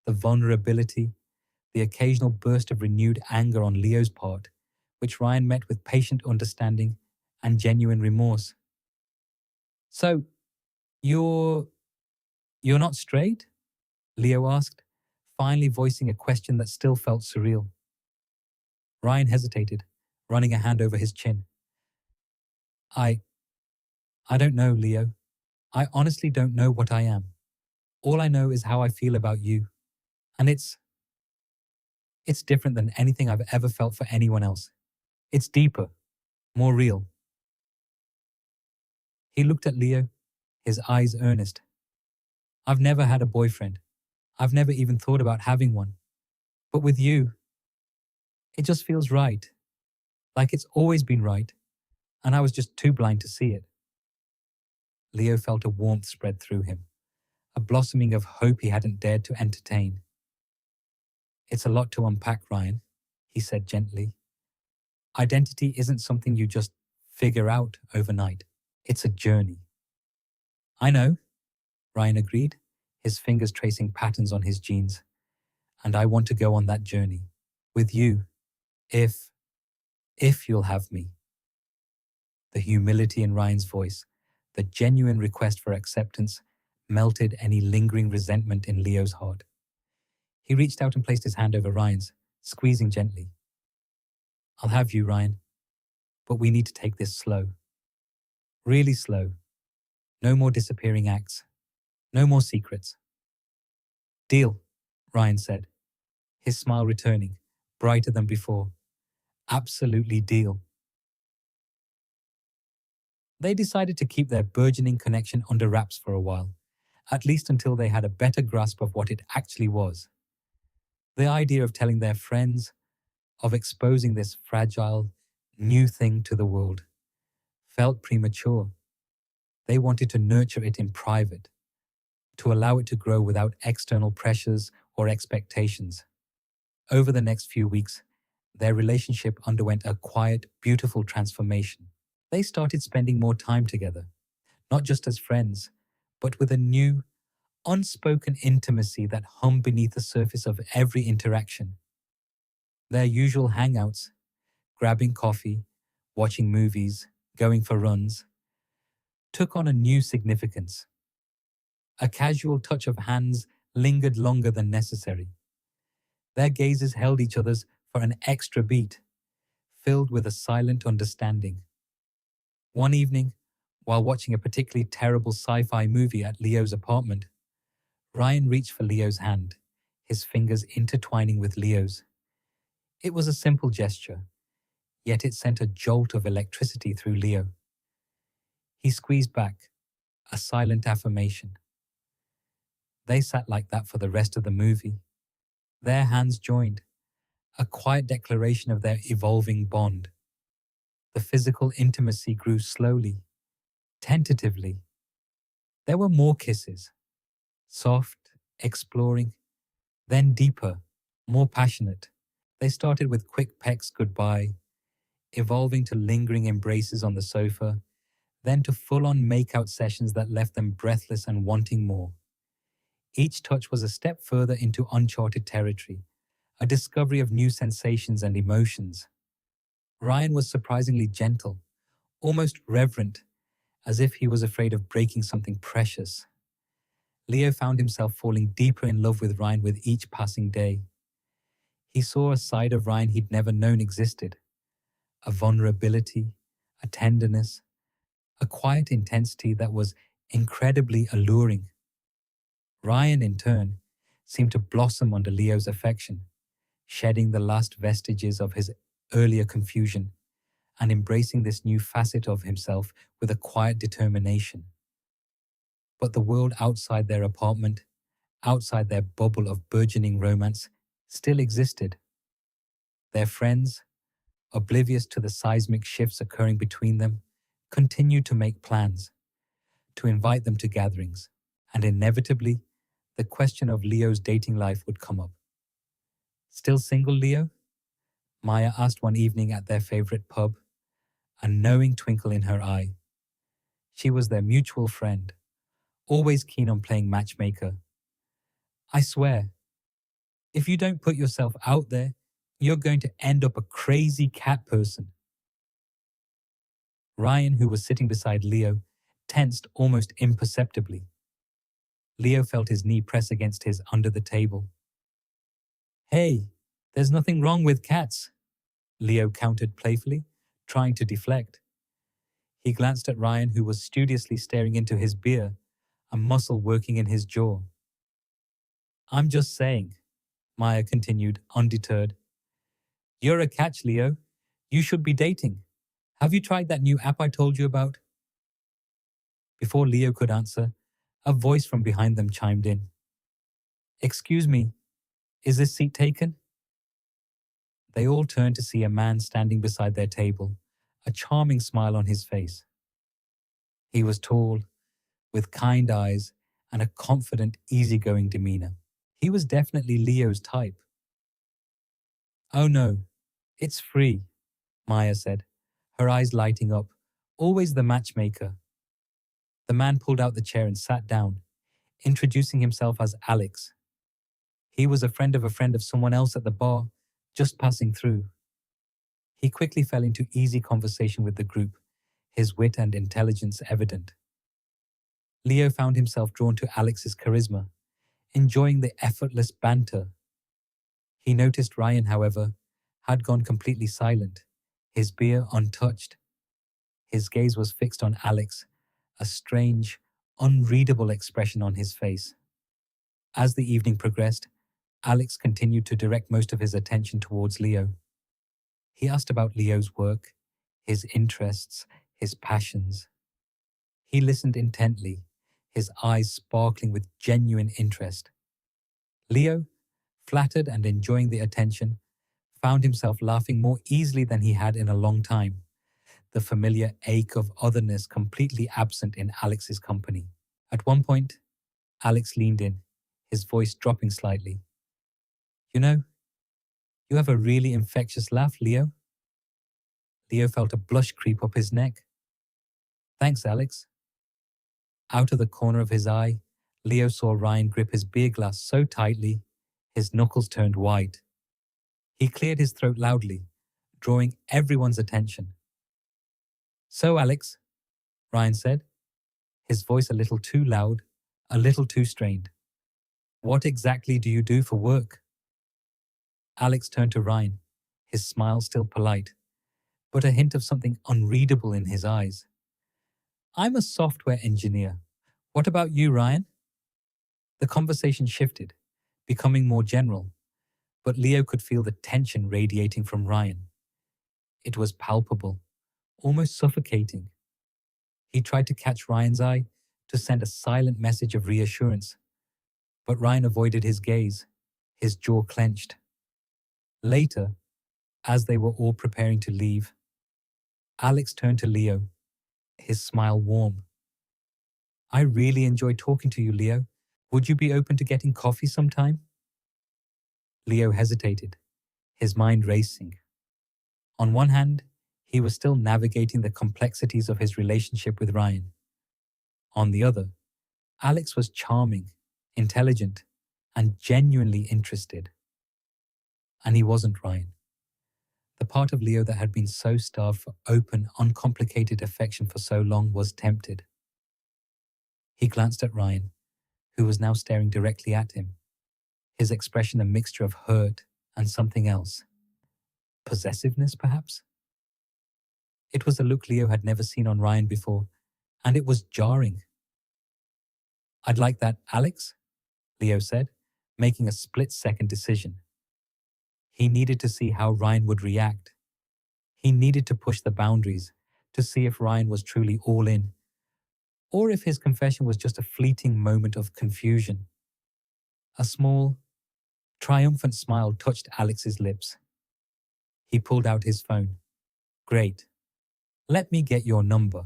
the vulnerability, the occasional burst of renewed anger on Leo's part, which Ryan met with patient understanding and genuine remorse. "So, you're not straight?" Leo asked, finally voicing a question that still felt surreal. Ryan hesitated, running a hand over his chin. I don't know, Leo. I honestly don't know what I am. All I know is how I feel about you. And it's different than anything I've ever felt for anyone else. It's deeper, more real." He looked at Leo, his eyes earnest. "I've never had a boyfriend. I've never even thought about having one. But with you, it just feels right. Like it's always been right, and I was just too blind to see it." Leo felt a warmth spread through him, a blossoming of hope he hadn't dared to entertain. "It's a lot to unpack, Ryan," he said gently. "Identity isn't something you just figure out overnight. It's a journey." "I know," Ryan agreed, his fingers tracing patterns on his jeans. "And I want to go on that journey. With you. If you'll have me." The humility in Ryan's voice, the genuine request for acceptance, melted any lingering resentment in Leo's heart. He reached out and placed his hand over Ryan's, squeezing gently. "I'll have you, Ryan. But we need to take this slow. Really slow. No more disappearing acts. No more secrets." "Deal," Ryan said, his smile returning, brighter than before. "Absolutely deal." They decided to keep their burgeoning connection under wraps for a while, at least until they had a better grasp of what it actually was. The idea of telling their friends, of exposing this fragile, new thing to the world, felt premature. They wanted to nurture it in private, to allow it to grow without external pressures or expectations. Over the next few weeks, their relationship underwent a quiet, beautiful transformation. They started spending more time together, not just as friends, but with a new, unspoken intimacy that hummed beneath the surface of every interaction. Their usual hangouts, grabbing coffee, watching movies, going for runs, took on a new significance. A casual touch of hands lingered longer than necessary. Their gazes held each other's for an extra beat, filled with a silent understanding. One evening, while watching a particularly terrible sci-fi movie at Leo's apartment, Ryan reached for Leo's hand, his fingers intertwining with Leo's. It was a simple gesture, yet it sent a jolt of electricity through Leo. He squeezed back, a silent affirmation. They sat like that for the rest of the movie. Their hands joined, a quiet declaration of their evolving bond. The physical intimacy grew slowly, tentatively. There were more kisses, soft, exploring, then deeper, more passionate. They started with quick pecks goodbye, evolving to lingering embraces on the sofa, then to full-on make-out sessions that left them breathless and wanting more. Each touch was a step further into uncharted territory, a discovery of new sensations and emotions. Ryan was surprisingly gentle, almost reverent, as if he was afraid of breaking something precious. Leo found himself falling deeper in love with Ryan with each passing day. He saw a side of Ryan he'd never known existed, a vulnerability, a tenderness, a quiet intensity that was incredibly alluring. Ryan, in turn, seemed to blossom under Leo's affection, shedding the last vestiges of his earlier confusion and embracing this new facet of himself with a quiet determination. But the world outside their apartment, outside their bubble of burgeoning romance, still existed. Their friends, oblivious to the seismic shifts occurring between them, continued to make plans, to invite them to gatherings, and inevitably, the question of Leo's dating life would come up. Still single, Leo? Maya asked one evening at their favorite pub, a knowing twinkle in her eye. She was their mutual friend, always keen on playing matchmaker. I swear, if you don't put yourself out there, you're going to end up a crazy cat person. Ryan, who was sitting beside Leo, tensed almost imperceptibly. Leo felt his knee press against his under the table. Hey, there's nothing wrong with cats, Leo countered playfully, trying to deflect. He glanced at Ryan, who was studiously staring into his beer, a muscle working in his jaw. I'm just saying, Maya continued, undeterred. You're a catch, Leo. You should be dating. Have you tried that new app I told you about? Before Leo could answer, a voice from behind them chimed in. Excuse me, is this seat taken? They all turned to see a man standing beside their table, a charming smile on his face. He was tall, with kind eyes and a confident, easygoing demeanor. He was definitely Leo's type. Oh no, it's free, Maya said, her eyes lighting up. Always the matchmaker. The man pulled out the chair and sat down, introducing himself as Alex. He was a friend of someone else at the bar, just passing through. He quickly fell into easy conversation with the group, his wit and intelligence evident. Leo found himself drawn to Alex's charisma, enjoying the effortless banter. He noticed Ryan, however, had gone completely silent, his beer untouched. His gaze was fixed on Alex, a strange, unreadable expression on his face. As the evening progressed, Alex continued to direct most of his attention towards Leo. He asked about Leo's work, his interests, his passions. He listened intently, his eyes sparkling with genuine interest. Leo, flattered and enjoying the attention, found himself laughing more easily than he had in a long time, the familiar ache of otherness completely absent in Alex's company. At one point, Alex leaned in, his voice dropping slightly. You know, you have a really infectious laugh, Leo. Leo felt a blush creep up his neck. Thanks, Alex. Out of the corner of his eye, Leo saw Ryan grip his beer glass so tightly, his knuckles turned white. He cleared his throat loudly, drawing everyone's attention. So, Alex, Ryan said, his voice a little too loud, a little too strained. What exactly do you do for work? Alex turned to Ryan, his smile still polite, but a hint of something unreadable in his eyes. I'm a software engineer. What about you, Ryan? The conversation shifted, becoming more general, but Leo could feel the tension radiating from Ryan. It was palpable, almost suffocating. He tried to catch Ryan's eye to send a silent message of reassurance, but Ryan avoided his gaze, his jaw clenched. Later, as they were all preparing to leave, Alex turned to Leo, his smile warm. I really enjoyed talking to you, Leo. Would you be open to getting coffee sometime? Leo hesitated, his mind racing. On one hand, he was still navigating the complexities of his relationship with Ryan. On the other, Alex was charming, intelligent, and genuinely interested. And he wasn't Ryan. The part of Leo that had been so starved for open, uncomplicated affection for so long was tempted. He glanced at Ryan, who was now staring directly at him, his expression a mixture of hurt and something else. Possessiveness, perhaps? It was a look Leo had never seen on Ryan before, and it was jarring. I'd like that, Alex, Leo said, making a split-second decision. He needed to see how Ryan would react. He needed to push the boundaries to see if Ryan was truly all in, or if his confession was just a fleeting moment of confusion. A small, triumphant smile touched Alex's lips. He pulled out his phone. Great. Let me get your number.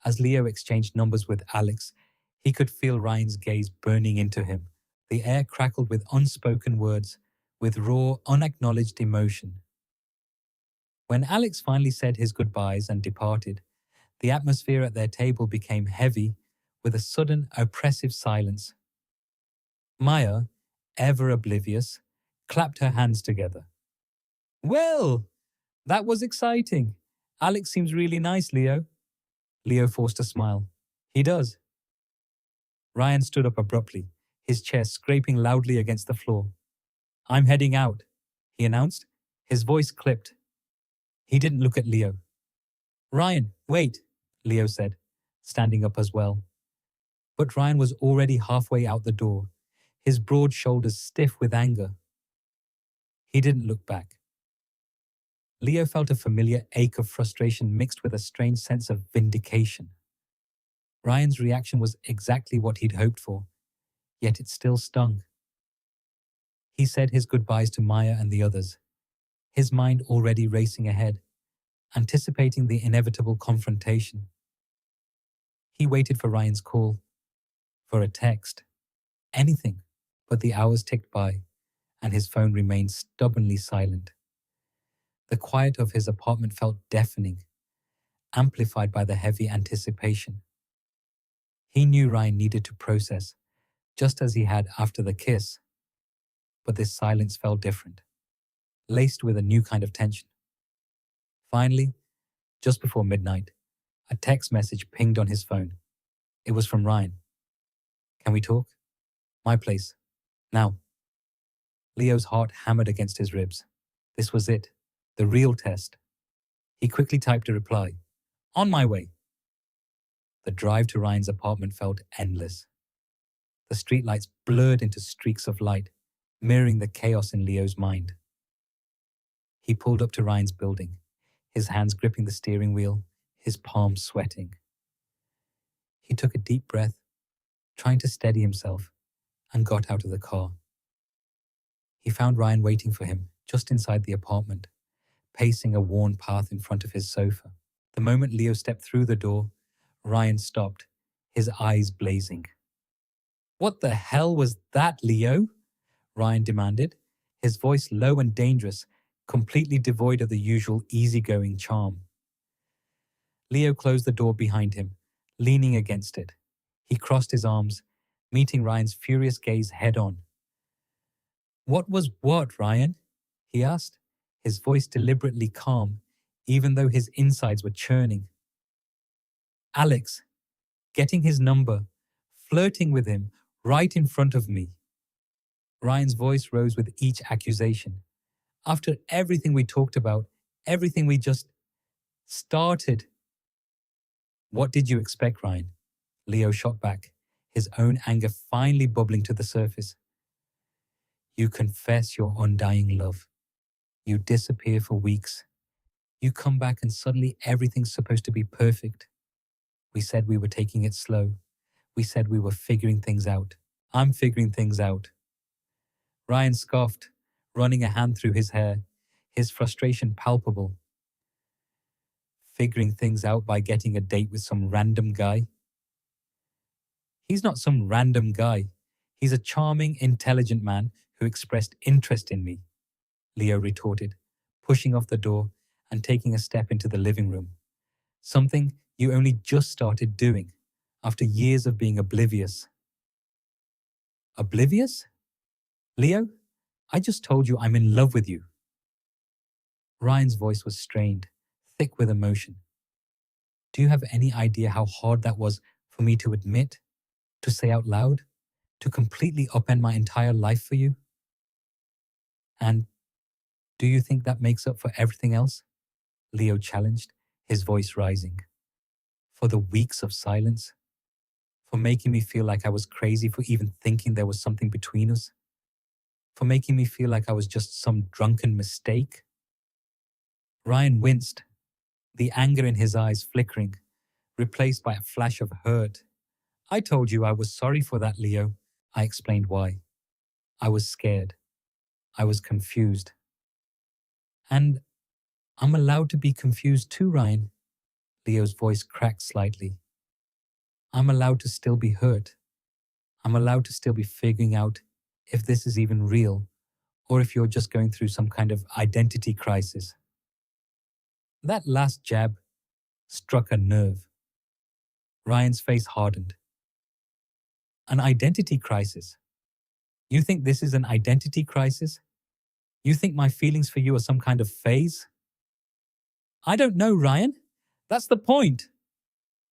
As Leo exchanged numbers with Alex, he could feel Ryan's gaze burning into him. The air crackled with unspoken words, with raw, unacknowledged emotion. When Alex finally said his goodbyes and departed, the atmosphere at their table became heavy with a sudden, oppressive silence. Maya, ever oblivious, clapped her hands together. Well, that was exciting. Alex seems really nice, Leo. Leo forced a smile. He does. Ryan stood up abruptly, his chair scraping loudly against the floor. I'm heading out, he announced, his voice clipped. He didn't look at Leo. Ryan, wait, Leo said, standing up as well. But Ryan was already halfway out the door, his broad shoulders stiff with anger. He didn't look back. Leo felt a familiar ache of frustration mixed with a strange sense of vindication. Ryan's reaction was exactly what he'd hoped for, yet it still stung. He said his goodbyes to Maya and the others, his mind already racing ahead, anticipating the inevitable confrontation. He waited for Ryan's call, for a text, anything, but the hours ticked by, and his phone remained stubbornly silent. The quiet of his apartment felt deafening, amplified by the heavy anticipation. He knew Ryan needed to process, just as he had after the kiss. But this silence felt different, laced with a new kind of tension. Finally, just before midnight, a text message pinged on his phone. It was from Ryan. Can we talk? My place. Now. Leo's heart hammered against his ribs. This was it, the real test. He quickly typed a reply. On my way. The drive to Ryan's apartment felt endless. The streetlights blurred into streaks of light, mirroring the chaos in Leo's mind. He pulled up to Ryan's building, his hands gripping the steering wheel, his palms sweating. He took a deep breath, trying to steady himself, and got out of the car. He found Ryan waiting for him just inside the apartment, pacing a worn path in front of his sofa. The moment Leo stepped through the door, Ryan stopped, his eyes blazing. What the hell was that, Leo? Ryan demanded, his voice low and dangerous, completely devoid of the usual easygoing charm. Leo closed the door behind him, leaning against it. He crossed his arms, meeting Ryan's furious gaze head-on. What was what, Ryan? He asked, his voice deliberately calm, even though his insides were churning. Alex, getting his number, flirting with him right in front of me. Ryan's voice rose with each accusation. After everything we talked about, everything we just started. What did you expect, Ryan? Leo shot back, his own anger finally bubbling to the surface. You confess your undying love. You disappear for weeks. You come back and suddenly everything's supposed to be perfect. We said we were taking it slow. We said we were figuring things out. I'm figuring things out. Ryan scoffed, running a hand through his hair, his frustration palpable. Figuring things out by getting a date with some random guy? He's not some random guy. He's a charming, intelligent man who expressed interest in me, Leo retorted, pushing off the door and taking a step into the living room. Something you only just started doing after years of being oblivious. Oblivious? Leo, I just told you I'm in love with you. Ryan's voice was strained, thick with emotion. Do you have any idea how hard that was for me to admit, to say out loud, to completely upend my entire life for you? And do you think that makes up for everything else? Leo challenged, his voice rising. For the weeks of silence? For making me feel like I was crazy for even thinking there was something between us? For making me feel like I was just some drunken mistake? Ryan winced, the anger in his eyes flickering, replaced by a flash of hurt. I told you I was sorry for that, Leo. I explained why. I was scared. I was confused. And I'm allowed to be confused too, Ryan. Leo's voice cracked slightly. I'm allowed to still be hurt. I'm allowed to still be figuring out if this is even real or if you're just going through some kind of identity crisis. That last jab struck a nerve. Ryan's face hardened. An identity crisis? You think this is an identity crisis? You think my feelings for you are some kind of phase? I don't know, Ryan. That's the point.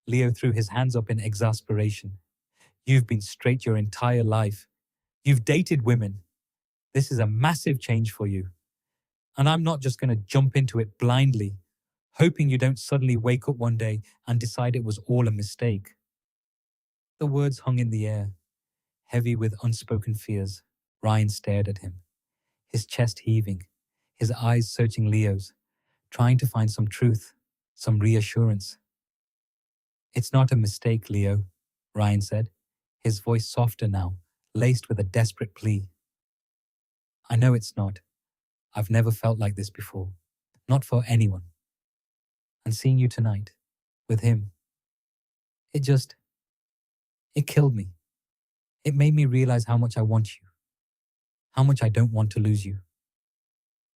Leo threw his hands up in exasperation. You've been straight your entire life. You've dated women. This is a massive change for you. And I'm not just going to jump into it blindly, hoping you don't suddenly wake up one day and decide it was all a mistake. The words hung in the air, heavy with unspoken fears. Ryan stared at him, his chest heaving, his eyes searching Leo's, trying to find some truth, some reassurance. It's not a mistake, Leo, Ryan said, his voice softer now, laced with a desperate plea. I know it's not. I've never felt like this before. Not for anyone. And seeing you tonight, with him, it killed me. It made me realize how much I want you. How much I don't want to lose you.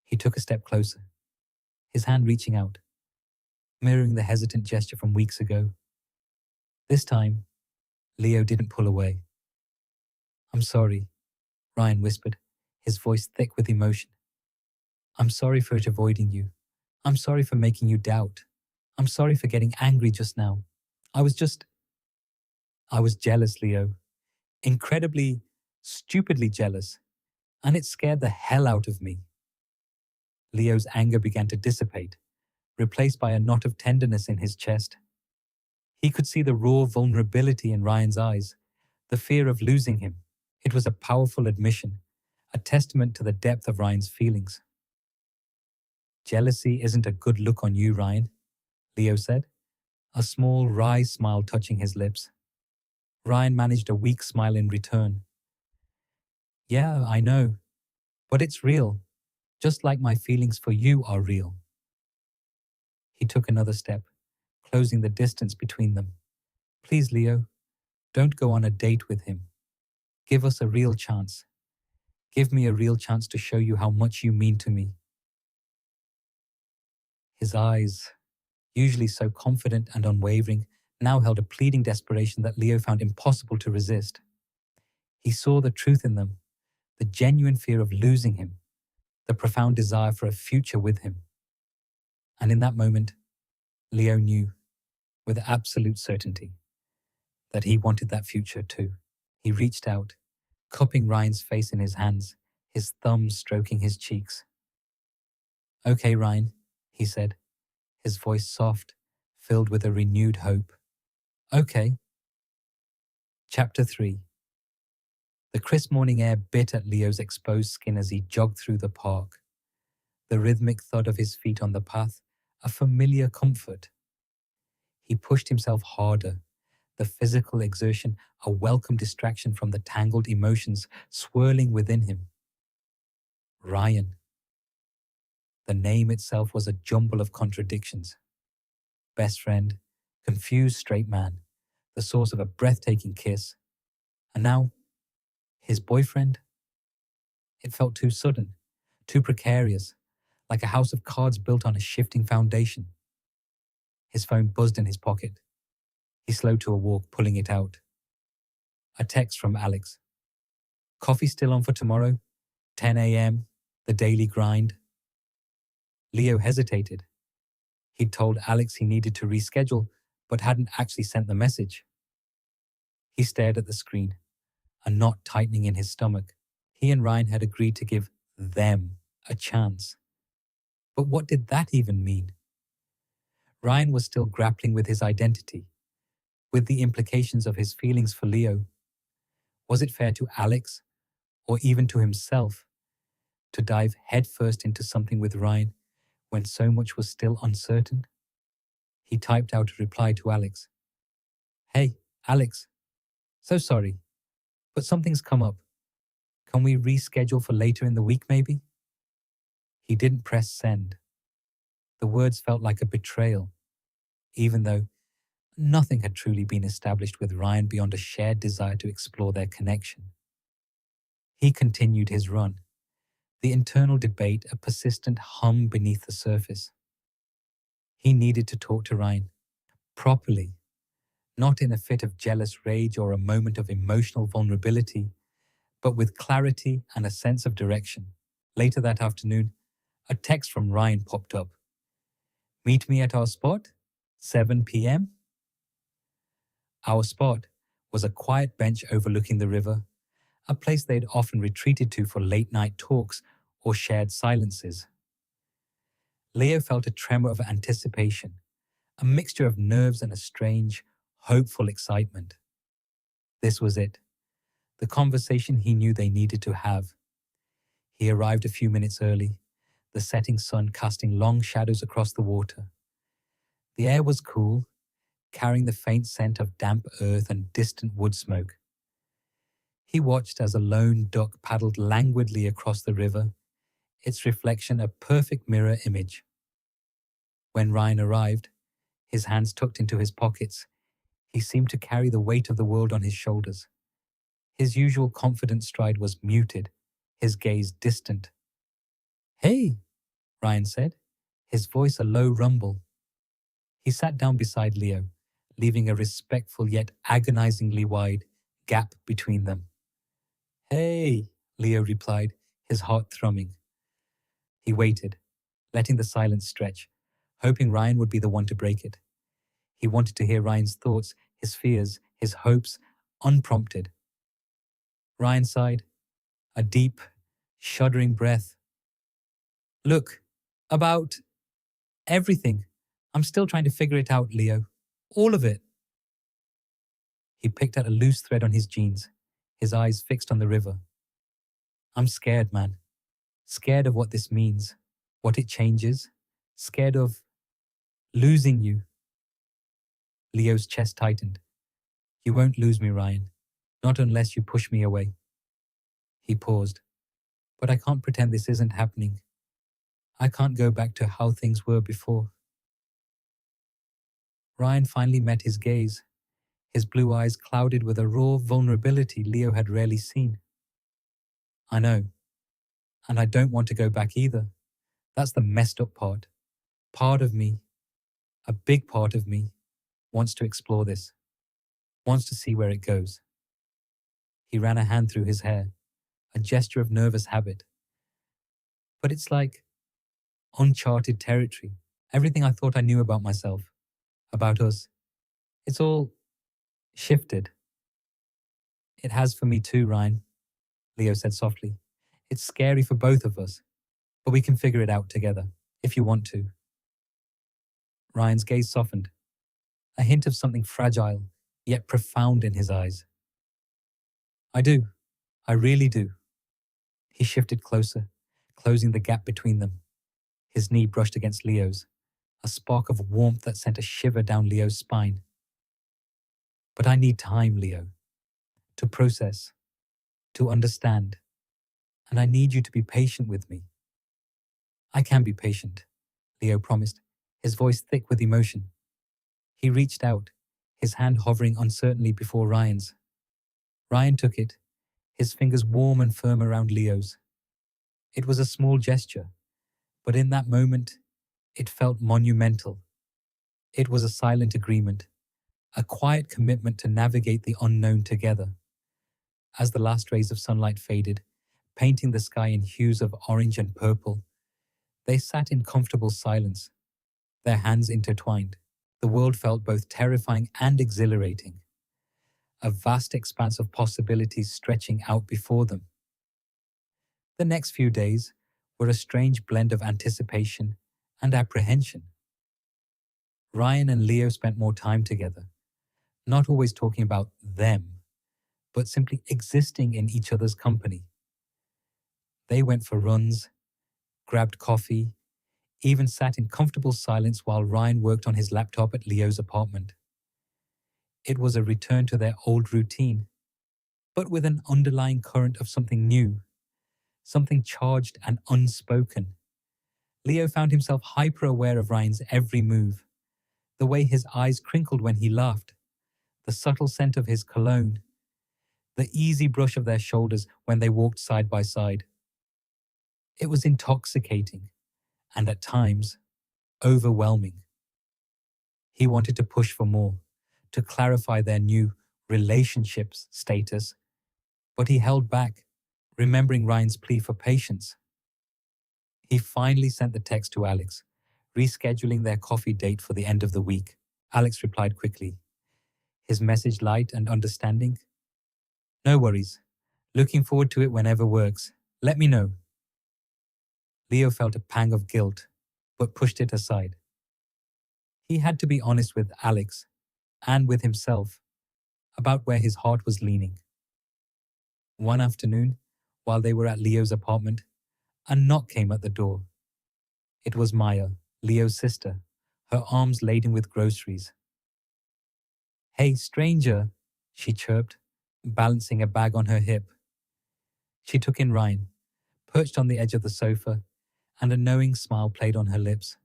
He took a step closer, his hand reaching out, mirroring the hesitant gesture from weeks ago. This time, Leo didn't pull away. I'm sorry, Ryan whispered, his voice thick with emotion. I'm sorry for avoiding you. I'm sorry for making you doubt. I'm sorry for getting angry just now. I was jealous, Leo. Incredibly, stupidly jealous. And it scared the hell out of me. Leo's anger began to dissipate, replaced by a knot of tenderness in his chest. He could see the raw vulnerability in Ryan's eyes, the fear of losing him. It was a powerful admission, a testament to the depth of Ryan's feelings. Jealousy isn't a good look on you, Ryan, Leo said, a small, wry smile touching his lips. Ryan managed a weak smile in return. Yeah, I know, but it's real, just like my feelings for you are real. He took another step, closing the distance between them. Please, Leo, don't go on a date with him. Give us a real chance. Give me a real chance to show you how much you mean to me. His eyes, usually so confident and unwavering, now held a pleading desperation that Leo found impossible to resist. He saw the truth in them, the genuine fear of losing him, the profound desire for a future with him. And in that moment, Leo knew, with absolute certainty, that he wanted that future too. He reached out, cupping Ryan's face in his hands, his thumbs stroking his cheeks. Okay, Ryan, he said, his voice soft, filled with a renewed hope. Okay. Chapter 3. The crisp morning air bit at Leo's exposed skin as he jogged through the park. The rhythmic thud of his feet on the path, a familiar comfort. He pushed himself harder, the physical exertion a welcome distraction from the tangled emotions swirling within him. Ryan. The name itself was a jumble of contradictions. Best friend, confused straight man, the source of a breathtaking kiss. And now, his boyfriend? It felt too sudden, too precarious, like a house of cards built on a shifting foundation. His phone buzzed in his pocket. He slowed to a walk, pulling it out. A text from Alex. Coffee still on for tomorrow? 10 a.m., the daily grind. Leo hesitated. He'd told Alex he needed to reschedule, but hadn't actually sent the message. He stared at the screen, a knot tightening in his stomach. He and Ryan had agreed to give them a chance. But what did that even mean? Ryan was still grappling with his identity, with the implications of his feelings for Leo. Was it fair to Alex, or even to himself, to dive headfirst into something with Ryan when so much was still uncertain? He typed out a reply to Alex, Hey, Alex, so sorry, but something's come up. Can we reschedule for later in the week, maybe? He didn't press send. The words felt like a betrayal, even though nothing had truly been established with Ryan beyond a shared desire to explore their connection. He continued his run, the internal debate a persistent hum beneath the surface. He needed to talk to Ryan properly, not in a fit of jealous rage or a moment of emotional vulnerability, but with clarity and a sense of direction. Later that afternoon, a text from Ryan popped up. Meet me at our spot, 7 p.m. Our spot was a quiet bench overlooking the river, a place they'd often retreated to for late-night talks or shared silences. Leo felt a tremor of anticipation, a mixture of nerves and a strange, hopeful excitement. This was it, the conversation he knew they needed to have. He arrived a few minutes early, the setting sun casting long shadows across the water. The air was cool, carrying the faint scent of damp earth and distant wood smoke. He watched as a lone duck paddled languidly across the river, its reflection a perfect mirror image. When Ryan arrived, his hands tucked into his pockets, he seemed to carry the weight of the world on his shoulders. His usual confident stride was muted, his gaze distant. Hey, Ryan said, his voice a low rumble. He sat down beside Leo, leaving a respectful yet agonizingly wide gap between them. Hey, Leo replied, his heart thrumming. He waited, letting the silence stretch, hoping Ryan would be the one to break it. He wanted to hear Ryan's thoughts, his fears, his hopes, unprompted. Ryan sighed, a deep, shuddering breath. Look, about everything. I'm still trying to figure it out, Leo. All of it. He picked at a loose thread on his jeans, his eyes fixed on the river. I'm scared, man. Scared of what this means, what it changes. Scared of losing you. Leo's chest tightened. You won't lose me, Ryan. Not unless you push me away. He paused. But I can't pretend this isn't happening. I can't go back to how things were before. Ryan finally met his gaze, his blue eyes clouded with a raw vulnerability Leo had rarely seen. I know. And I don't want to go back either. That's the messed up part. Part of me, a big part of me, wants to explore this, wants to see where it goes. He ran a hand through his hair, a gesture of nervous habit. But it's like uncharted territory. Everything I thought I knew about myself, about us, it's all shifted. It has for me too, Ryan, Leo said softly. It's scary for both of us, but we can figure it out together, if you want to. Ryan's gaze softened, a hint of something fragile, yet profound in his eyes. I do. I really do. He shifted closer, closing the gap between them. His knee brushed against Leo's, a spark of warmth that sent a shiver down Leo's spine. But I need time, Leo, to process, to understand, and I need you to be patient with me. I can be patient, Leo promised, his voice thick with emotion. He reached out, his hand hovering uncertainly before Ryan's. Ryan took it, his fingers warm and firm around Leo's. It was a small gesture, but in that moment, it felt monumental. It was a silent agreement, a quiet commitment to navigate the unknown together. As the last rays of sunlight faded, painting the sky in hues of orange and purple, they sat in comfortable silence, their hands intertwined. The world felt both terrifying and exhilarating, a vast expanse of possibilities stretching out before them. The next few days were a strange blend of anticipation and apprehension. Ryan and Leo spent more time together, not always talking about them, but simply existing in each other's company. They went for runs, grabbed coffee, even sat in comfortable silence while Ryan worked on his laptop at Leo's apartment. It was a return to their old routine, but with an underlying current of something new, something charged and unspoken. Leo found himself hyper-aware of Ryan's every move, the way his eyes crinkled when he laughed, the subtle scent of his cologne, the easy brush of their shoulders when they walked side by side. It was intoxicating, and at times, overwhelming. He wanted to push for more, to clarify their new relationships status, but he held back, remembering Ryan's plea for patience. He finally sent the text to Alex, rescheduling their coffee date for the end of the week. Alex replied quickly, his message light and understanding. No worries. Looking forward to it whenever works. Let me know. Leo felt a pang of guilt, but pushed it aside. He had to be honest with Alex and with himself about where his heart was leaning. One afternoon, while they were at Leo's apartment, a knock came at the door. It was Maya, Leo's sister, her arms laden with groceries. Hey, stranger, she chirped, balancing a bag on her hip. She took in Ryan, perched on the edge of the sofa, and a knowing smile played on her lips.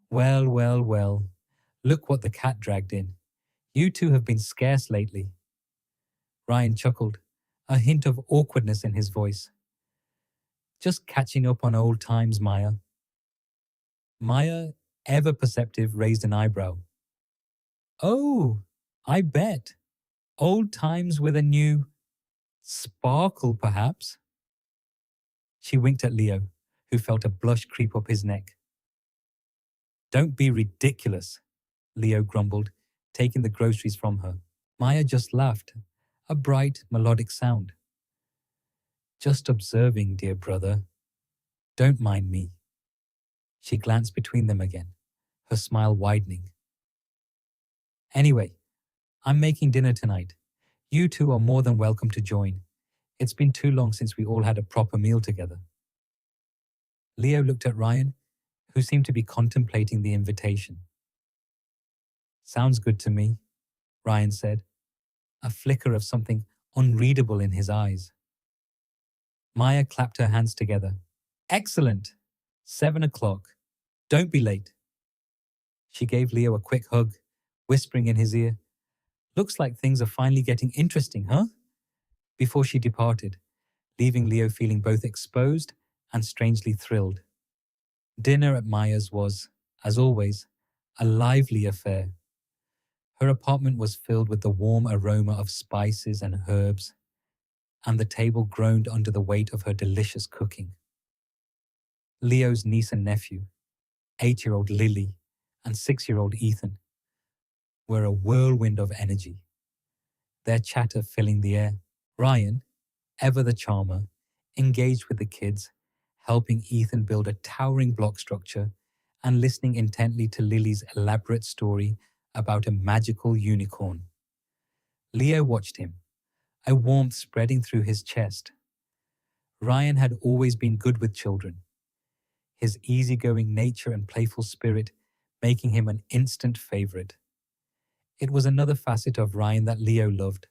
Well, well, well, look what the cat dragged in. You two have been scarce lately. Ryan chuckled, a hint of awkwardness in his voice. Just catching up on old times, Maya. Maya, ever perceptive, raised an eyebrow. Oh, I bet. Old times with a new sparkle, perhaps? She winked at Leo, who felt a blush creep up his neck. Don't be ridiculous, Leo grumbled, taking the groceries from her. Maya just laughed, a bright, melodic sound. Just observing, dear brother. Don't mind me. She glanced between them again, her smile widening. Anyway, I'm making dinner tonight. You two are more than welcome to join. It's been too long since we all had a proper meal together. Leo looked at Ryan, who seemed to be contemplating the invitation. Sounds good to me, Ryan said, a flicker of something unreadable in his eyes. Maya clapped her hands together. Excellent! 7 o'clock. Don't be late. She gave Leo a quick hug, whispering in his ear, Looks like things are finally getting interesting, huh? Before she departed, leaving Leo feeling both exposed and strangely thrilled. Dinner at Maya's was, as always, a lively affair. Her apartment was filled with the warm aroma of spices and herbs, and the table groaned under the weight of her delicious cooking. Leo's niece and nephew, 8-year-old Lily and 6-year-old Ethan, were a whirlwind of energy, their chatter filling the air. Ryan, ever the charmer, engaged with the kids, helping Ethan build a towering block structure and listening intently to Lily's elaborate story about a magical unicorn. Leo watched him, a warmth spreading through his chest. Ryan had always been good with children, his easygoing nature and playful spirit making him an instant favorite. It was another facet of Ryan that Leo loved,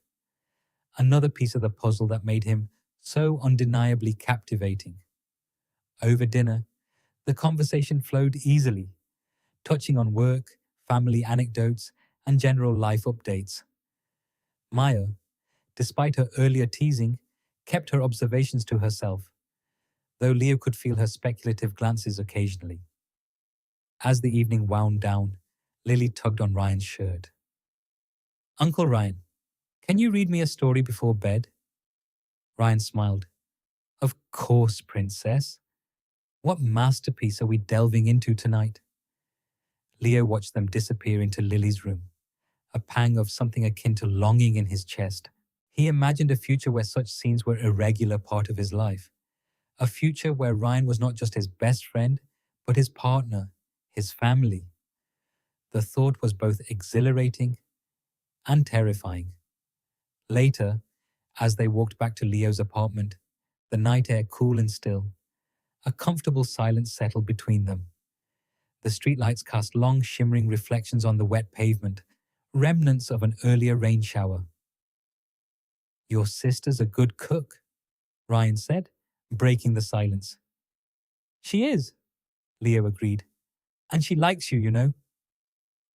another piece of the puzzle that made him so undeniably captivating. Over dinner, the conversation flowed easily, touching on work, family anecdotes, and general life updates. Maya, despite her earlier teasing, kept her observations to herself, though Leo could feel her speculative glances occasionally. As the evening wound down, Lily tugged on Ryan's shirt. Uncle Ryan, can you read me a story before bed? Ryan smiled. Of course, princess. What masterpiece are we delving into tonight? Leo watched them disappear into Lily's room, a pang of something akin to longing in his chest. He imagined a future where such scenes were a regular part of his life, a future where Ryan was not just his best friend, but his partner, his family. The thought was both exhilarating and terrifying. Later, as they walked back to Leo's apartment, the night air cool and still, a comfortable silence settled between them. The streetlights cast long shimmering reflections on the wet pavement, remnants of an earlier rain shower. Your sister's a good cook, Ryan said, breaking the silence. She is, Leo agreed. And she likes you, you know.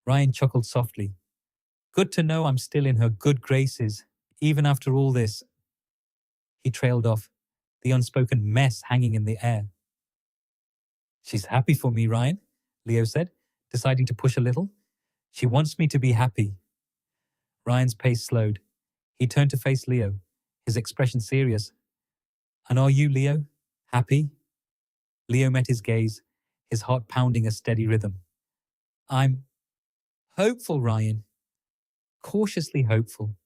Ryan chuckled softly. Good to know I'm still in her good graces, even after all this. He trailed off, the unspoken mess hanging in the air. She's happy for me, Ryan, Leo said, deciding to push a little. She wants me to be happy. Ryan's pace slowed. He turned to face Leo, his expression serious. And are you, Leo, happy? Leo met his gaze, his heart pounding a steady rhythm. I'm hopeful, Ryan. Cautiously hopeful.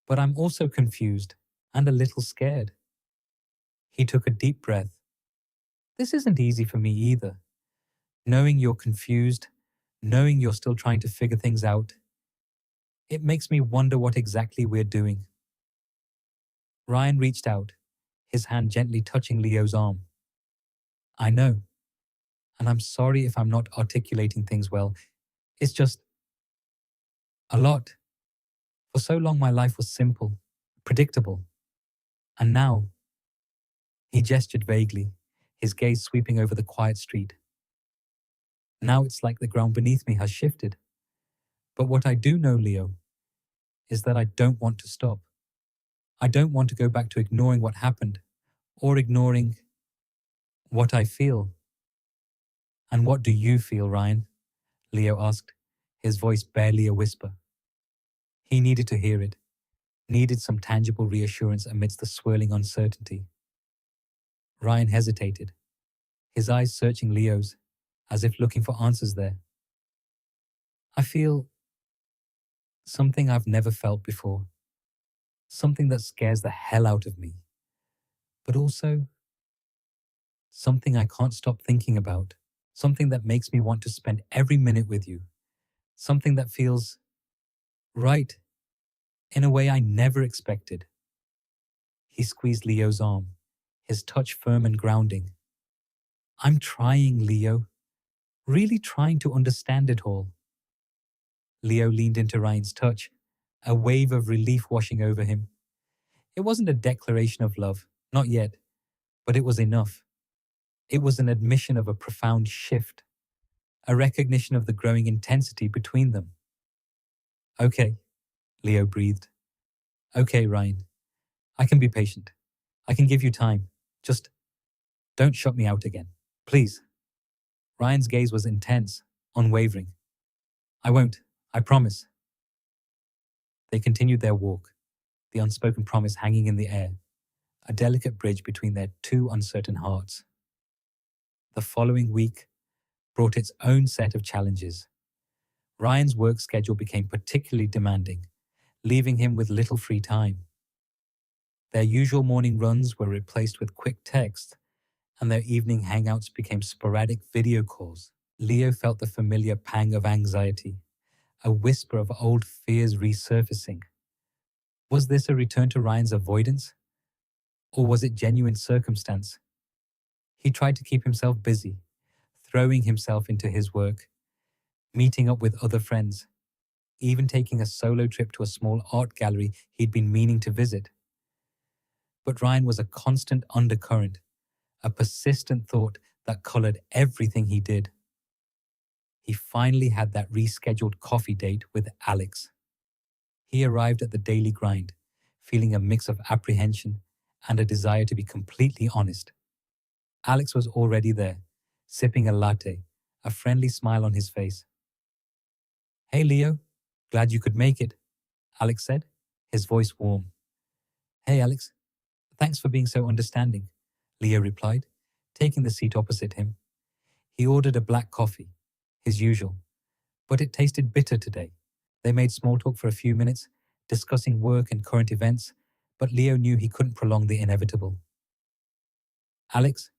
But I'm also confused and a little scared. He took a deep breath. This isn't easy for me either. Knowing you're confused, knowing you're still trying to figure things out, it makes me wonder what exactly we're doing. Ryan reached out, his hand gently touching Leo's arm. I know, and I'm sorry if I'm not articulating things well. It's just a lot. For so long, my life was simple, predictable. And now, he gestured vaguely, his gaze sweeping over the quiet street. Now it's like the ground beneath me has shifted. But what I do know, Leo, is that I don't want to stop. I don't want to go back to ignoring what happened, or ignoring what I feel. And what do you feel, Ryan? Leo asked, his voice barely a whisper. He needed to hear it, needed some tangible reassurance amidst the swirling uncertainty. Ryan hesitated, his eyes searching Leo's, as if looking for answers there. I feel something I've never felt before, something that scares the hell out of me, but also something I can't stop thinking about, something that makes me want to spend every minute with you, something that feels right in a way I never expected. He squeezed Leo's arm, his touch firm and grounding. I'm trying, Leo, really trying to understand it all. Leo leaned into Ryan's touch, a wave of relief washing over him. It wasn't a declaration of love, not yet, but it was enough. It was an admission of a profound shift, a recognition of the growing intensity between them. Okay, Leo breathed. Okay, Ryan. I can be patient. I can give you time. Just don't shut me out again. Please. Ryan's gaze was intense, unwavering. I won't. I promise. They continued their walk, the unspoken promise hanging in the air, a delicate bridge between their two uncertain hearts. The following week brought its own set of challenges. Ryan's work schedule became particularly demanding, leaving him with little free time. Their usual morning runs were replaced with quick texts, and their evening hangouts became sporadic video calls. Leo felt the familiar pang of anxiety, a whisper of old fears resurfacing. Was this a return to Ryan's avoidance? Or was it genuine circumstance? He tried to keep himself busy, throwing himself into his work, meeting up with other friends, even taking a solo trip to a small art gallery he'd been meaning to visit. But Ryan was a constant undercurrent, a persistent thought that colored everything he did. He finally had that rescheduled coffee date with Alex. He arrived at the daily grind, feeling a mix of apprehension and a desire to be completely honest. Alex was already there, sipping a latte, a friendly smile on his face. Hey, Leo, glad you could make it, Alex said, his voice warm. Hey, Alex, thanks for being so understanding, Leo replied, taking the seat opposite him. He ordered a black coffee, his usual, but it tasted bitter today. They made small talk for a few minutes, discussing work and current events, but Leo knew he couldn't prolong the inevitable. Alex,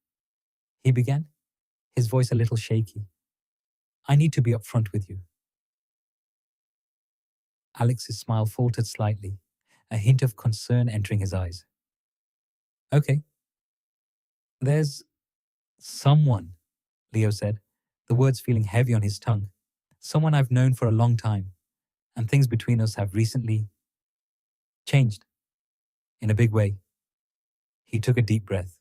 he began, his voice a little shaky. I need to be upfront with you. Alex's smile faltered slightly, a hint of concern entering his eyes. Okay. There's someone, Leo said, the words feeling heavy on his tongue. Someone I've known for a long time, and things between us have recently changed in a big way. He took a deep breath.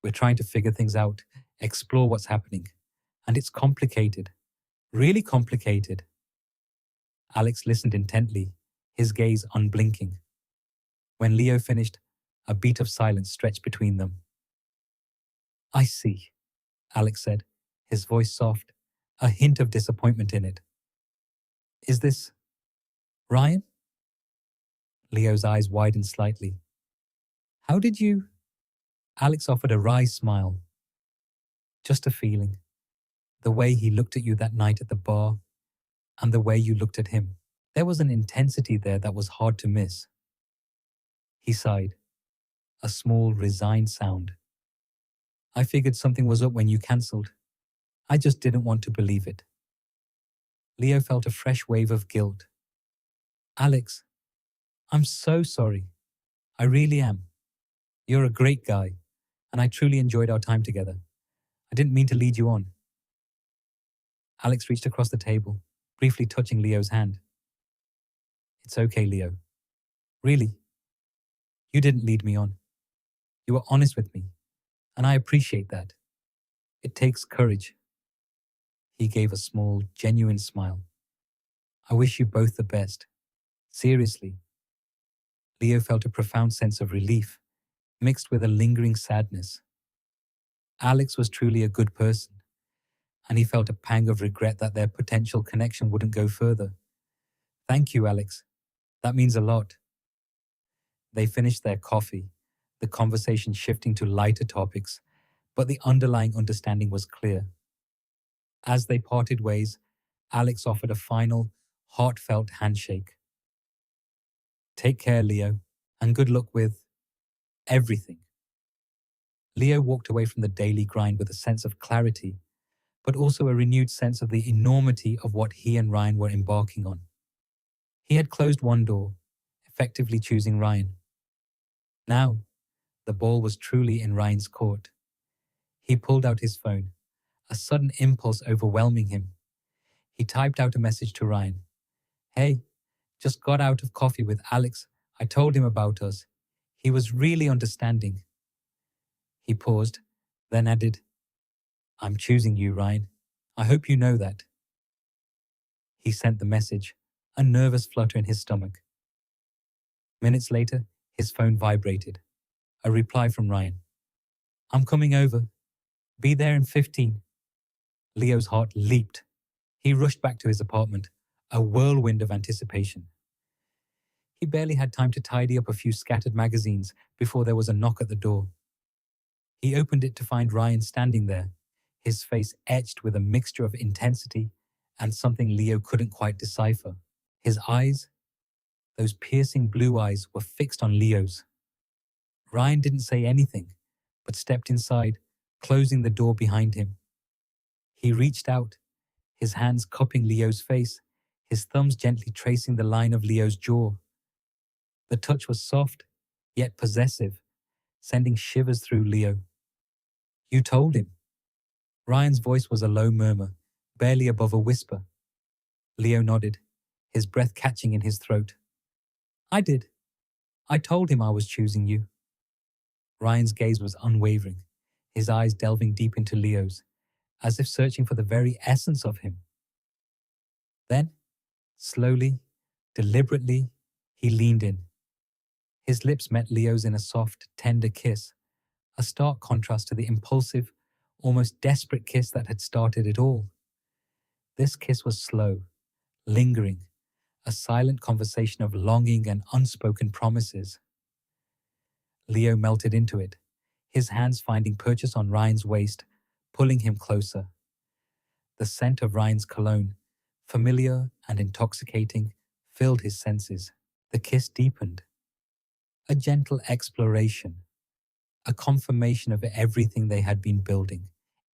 We're trying to figure things out, explore what's happening, and it's complicated, really complicated. Alex listened intently, his gaze unblinking. When Leo finished, a beat of silence stretched between them. I see, Alex said, his voice soft, a hint of disappointment in it. Is this Ryan? Leo's eyes widened slightly. How did you? Alex offered a wry smile. Just a feeling. The way he looked at you that night at the bar, and the way you looked at him. There was an intensity there that was hard to miss. He sighed, a small, resigned sound. I figured something was up when you cancelled. I just didn't want to believe it. Leo felt a fresh wave of guilt. Alex, I'm so sorry. I really am. You're a great guy, and I truly enjoyed our time together. I didn't mean to lead you on. Alex reached across the table, briefly touching Leo's hand. It's okay, Leo. Really. You didn't lead me on. You were honest with me, and I appreciate that. It takes courage. He gave a small, genuine smile. I wish you both the best. Seriously. Leo felt a profound sense of relief, mixed with a lingering sadness. Alex was truly a good person, and he felt a pang of regret that their potential connection wouldn't go further. Thank you, Alex. That means a lot. They finished their coffee, the conversation shifting to lighter topics, but the underlying understanding was clear. As they parted ways, Alex offered a final, heartfelt handshake. Take care, Leo, and good luck with everything. Leo walked away from the daily grind with a sense of clarity, but also a renewed sense of the enormity of what he and Ryan were embarking on. He had closed one door, effectively choosing Ryan. Now, the ball was truly in Ryan's court. He pulled out his phone, a sudden impulse overwhelming him. He typed out a message to Ryan. Hey, just got out of coffee with Alex. I told him about us. He was really understanding. He paused, then added, I'm choosing you, Ryan. I hope you know that. He sent the message, a nervous flutter in his stomach. Minutes later, his phone vibrated. A reply from Ryan. I'm coming over. Be there in 15. Leo's heart leaped. He rushed back to his apartment, a whirlwind of anticipation. He barely had time to tidy up a few scattered magazines before there was a knock at the door. He opened it to find Ryan standing there, his face etched with a mixture of intensity and something Leo couldn't quite decipher. His eyes, those piercing blue eyes, were fixed on Leo's. Ryan didn't say anything, but stepped inside, closing the door behind him. He reached out, his hands cupping Leo's face, his thumbs gently tracing the line of Leo's jaw. The touch was soft, yet possessive, sending shivers through Leo. You told him. Ryan's voice was a low murmur, barely above a whisper. Leo nodded, his breath catching in his throat. I did. I told him I was choosing you. Ryan's gaze was unwavering, his eyes delving deep into Leo's, as if searching for the very essence of him. Then, slowly, deliberately, he leaned in. His lips met Leo's in a soft, tender kiss, a stark contrast to the impulsive, almost desperate kiss that had started it all. This kiss was slow, lingering, a silent conversation of longing and unspoken promises. Leo melted into it, his hands finding purchase on Ryan's waist, pulling him closer. The scent of Ryan's cologne, familiar and intoxicating, filled his senses. The kiss deepened. A gentle exploration, a confirmation of everything they had been building,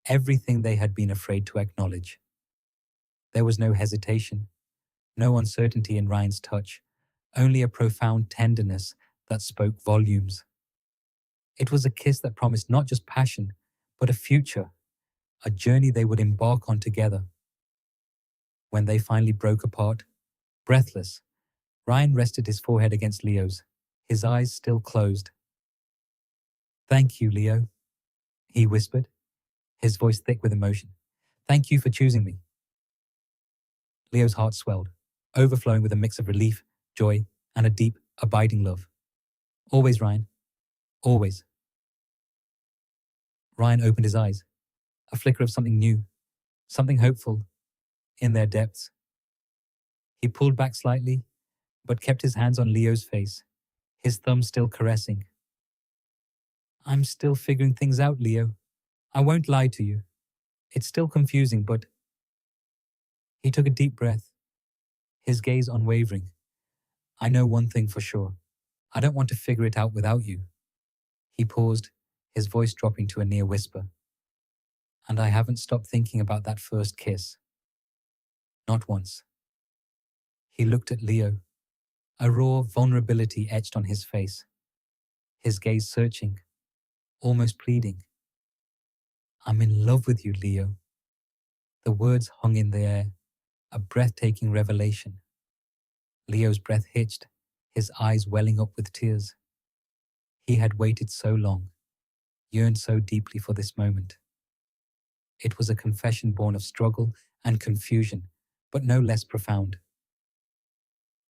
everything they had been afraid to acknowledge. There was no hesitation, no uncertainty in Ryan's touch, only a profound tenderness that spoke volumes. It was a kiss that promised not just passion, but a future, a journey they would embark on together. When they finally broke apart, Breathless, Ryan rested his forehead against Leo's, his eyes still closed. "Thank you, Leo," he whispered, his voice thick with emotion. "Thank you for choosing me." Leo's heart swelled, overflowing with a mix of relief, joy, and a deep, abiding love. "Always, Ryan. Always." Ryan opened his eyes, a flicker of something new, something hopeful, in their depths. He pulled back slightly, but kept his hands on Leo's face, his thumb still caressing. "I'm still figuring things out, Leo. I won't lie to you. It's still confusing, but—" He took a deep breath, his gaze unwavering. "I know one thing for sure. I don't want to figure it out without you." He paused, his voice dropping to a near whisper. "And I haven't stopped thinking about that first kiss. Not once." He looked at Leo, a raw vulnerability etched on his face, his gaze searching, almost pleading. "I'm in love with you, Leo." The words hung in the air, a breathtaking revelation. Leo's breath hitched, his eyes welling up with tears. He had waited so long, yearned so deeply for this moment. It was a confession born of struggle and confusion, but no less profound.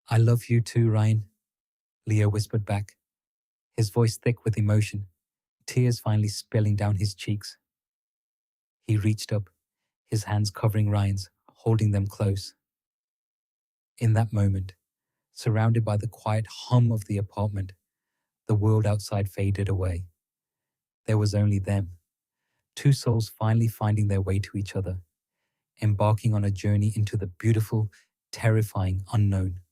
"I love you too, Ryan," Leo whispered back, his voice thick with emotion, tears finally spilling down his cheeks. He reached up, his hands covering Ryan's, holding them close. In that moment, surrounded by the quiet hum of the apartment, the world outside faded away. There was only them, two souls finally finding their way to each other, embarking on a journey into the beautiful, terrifying unknown.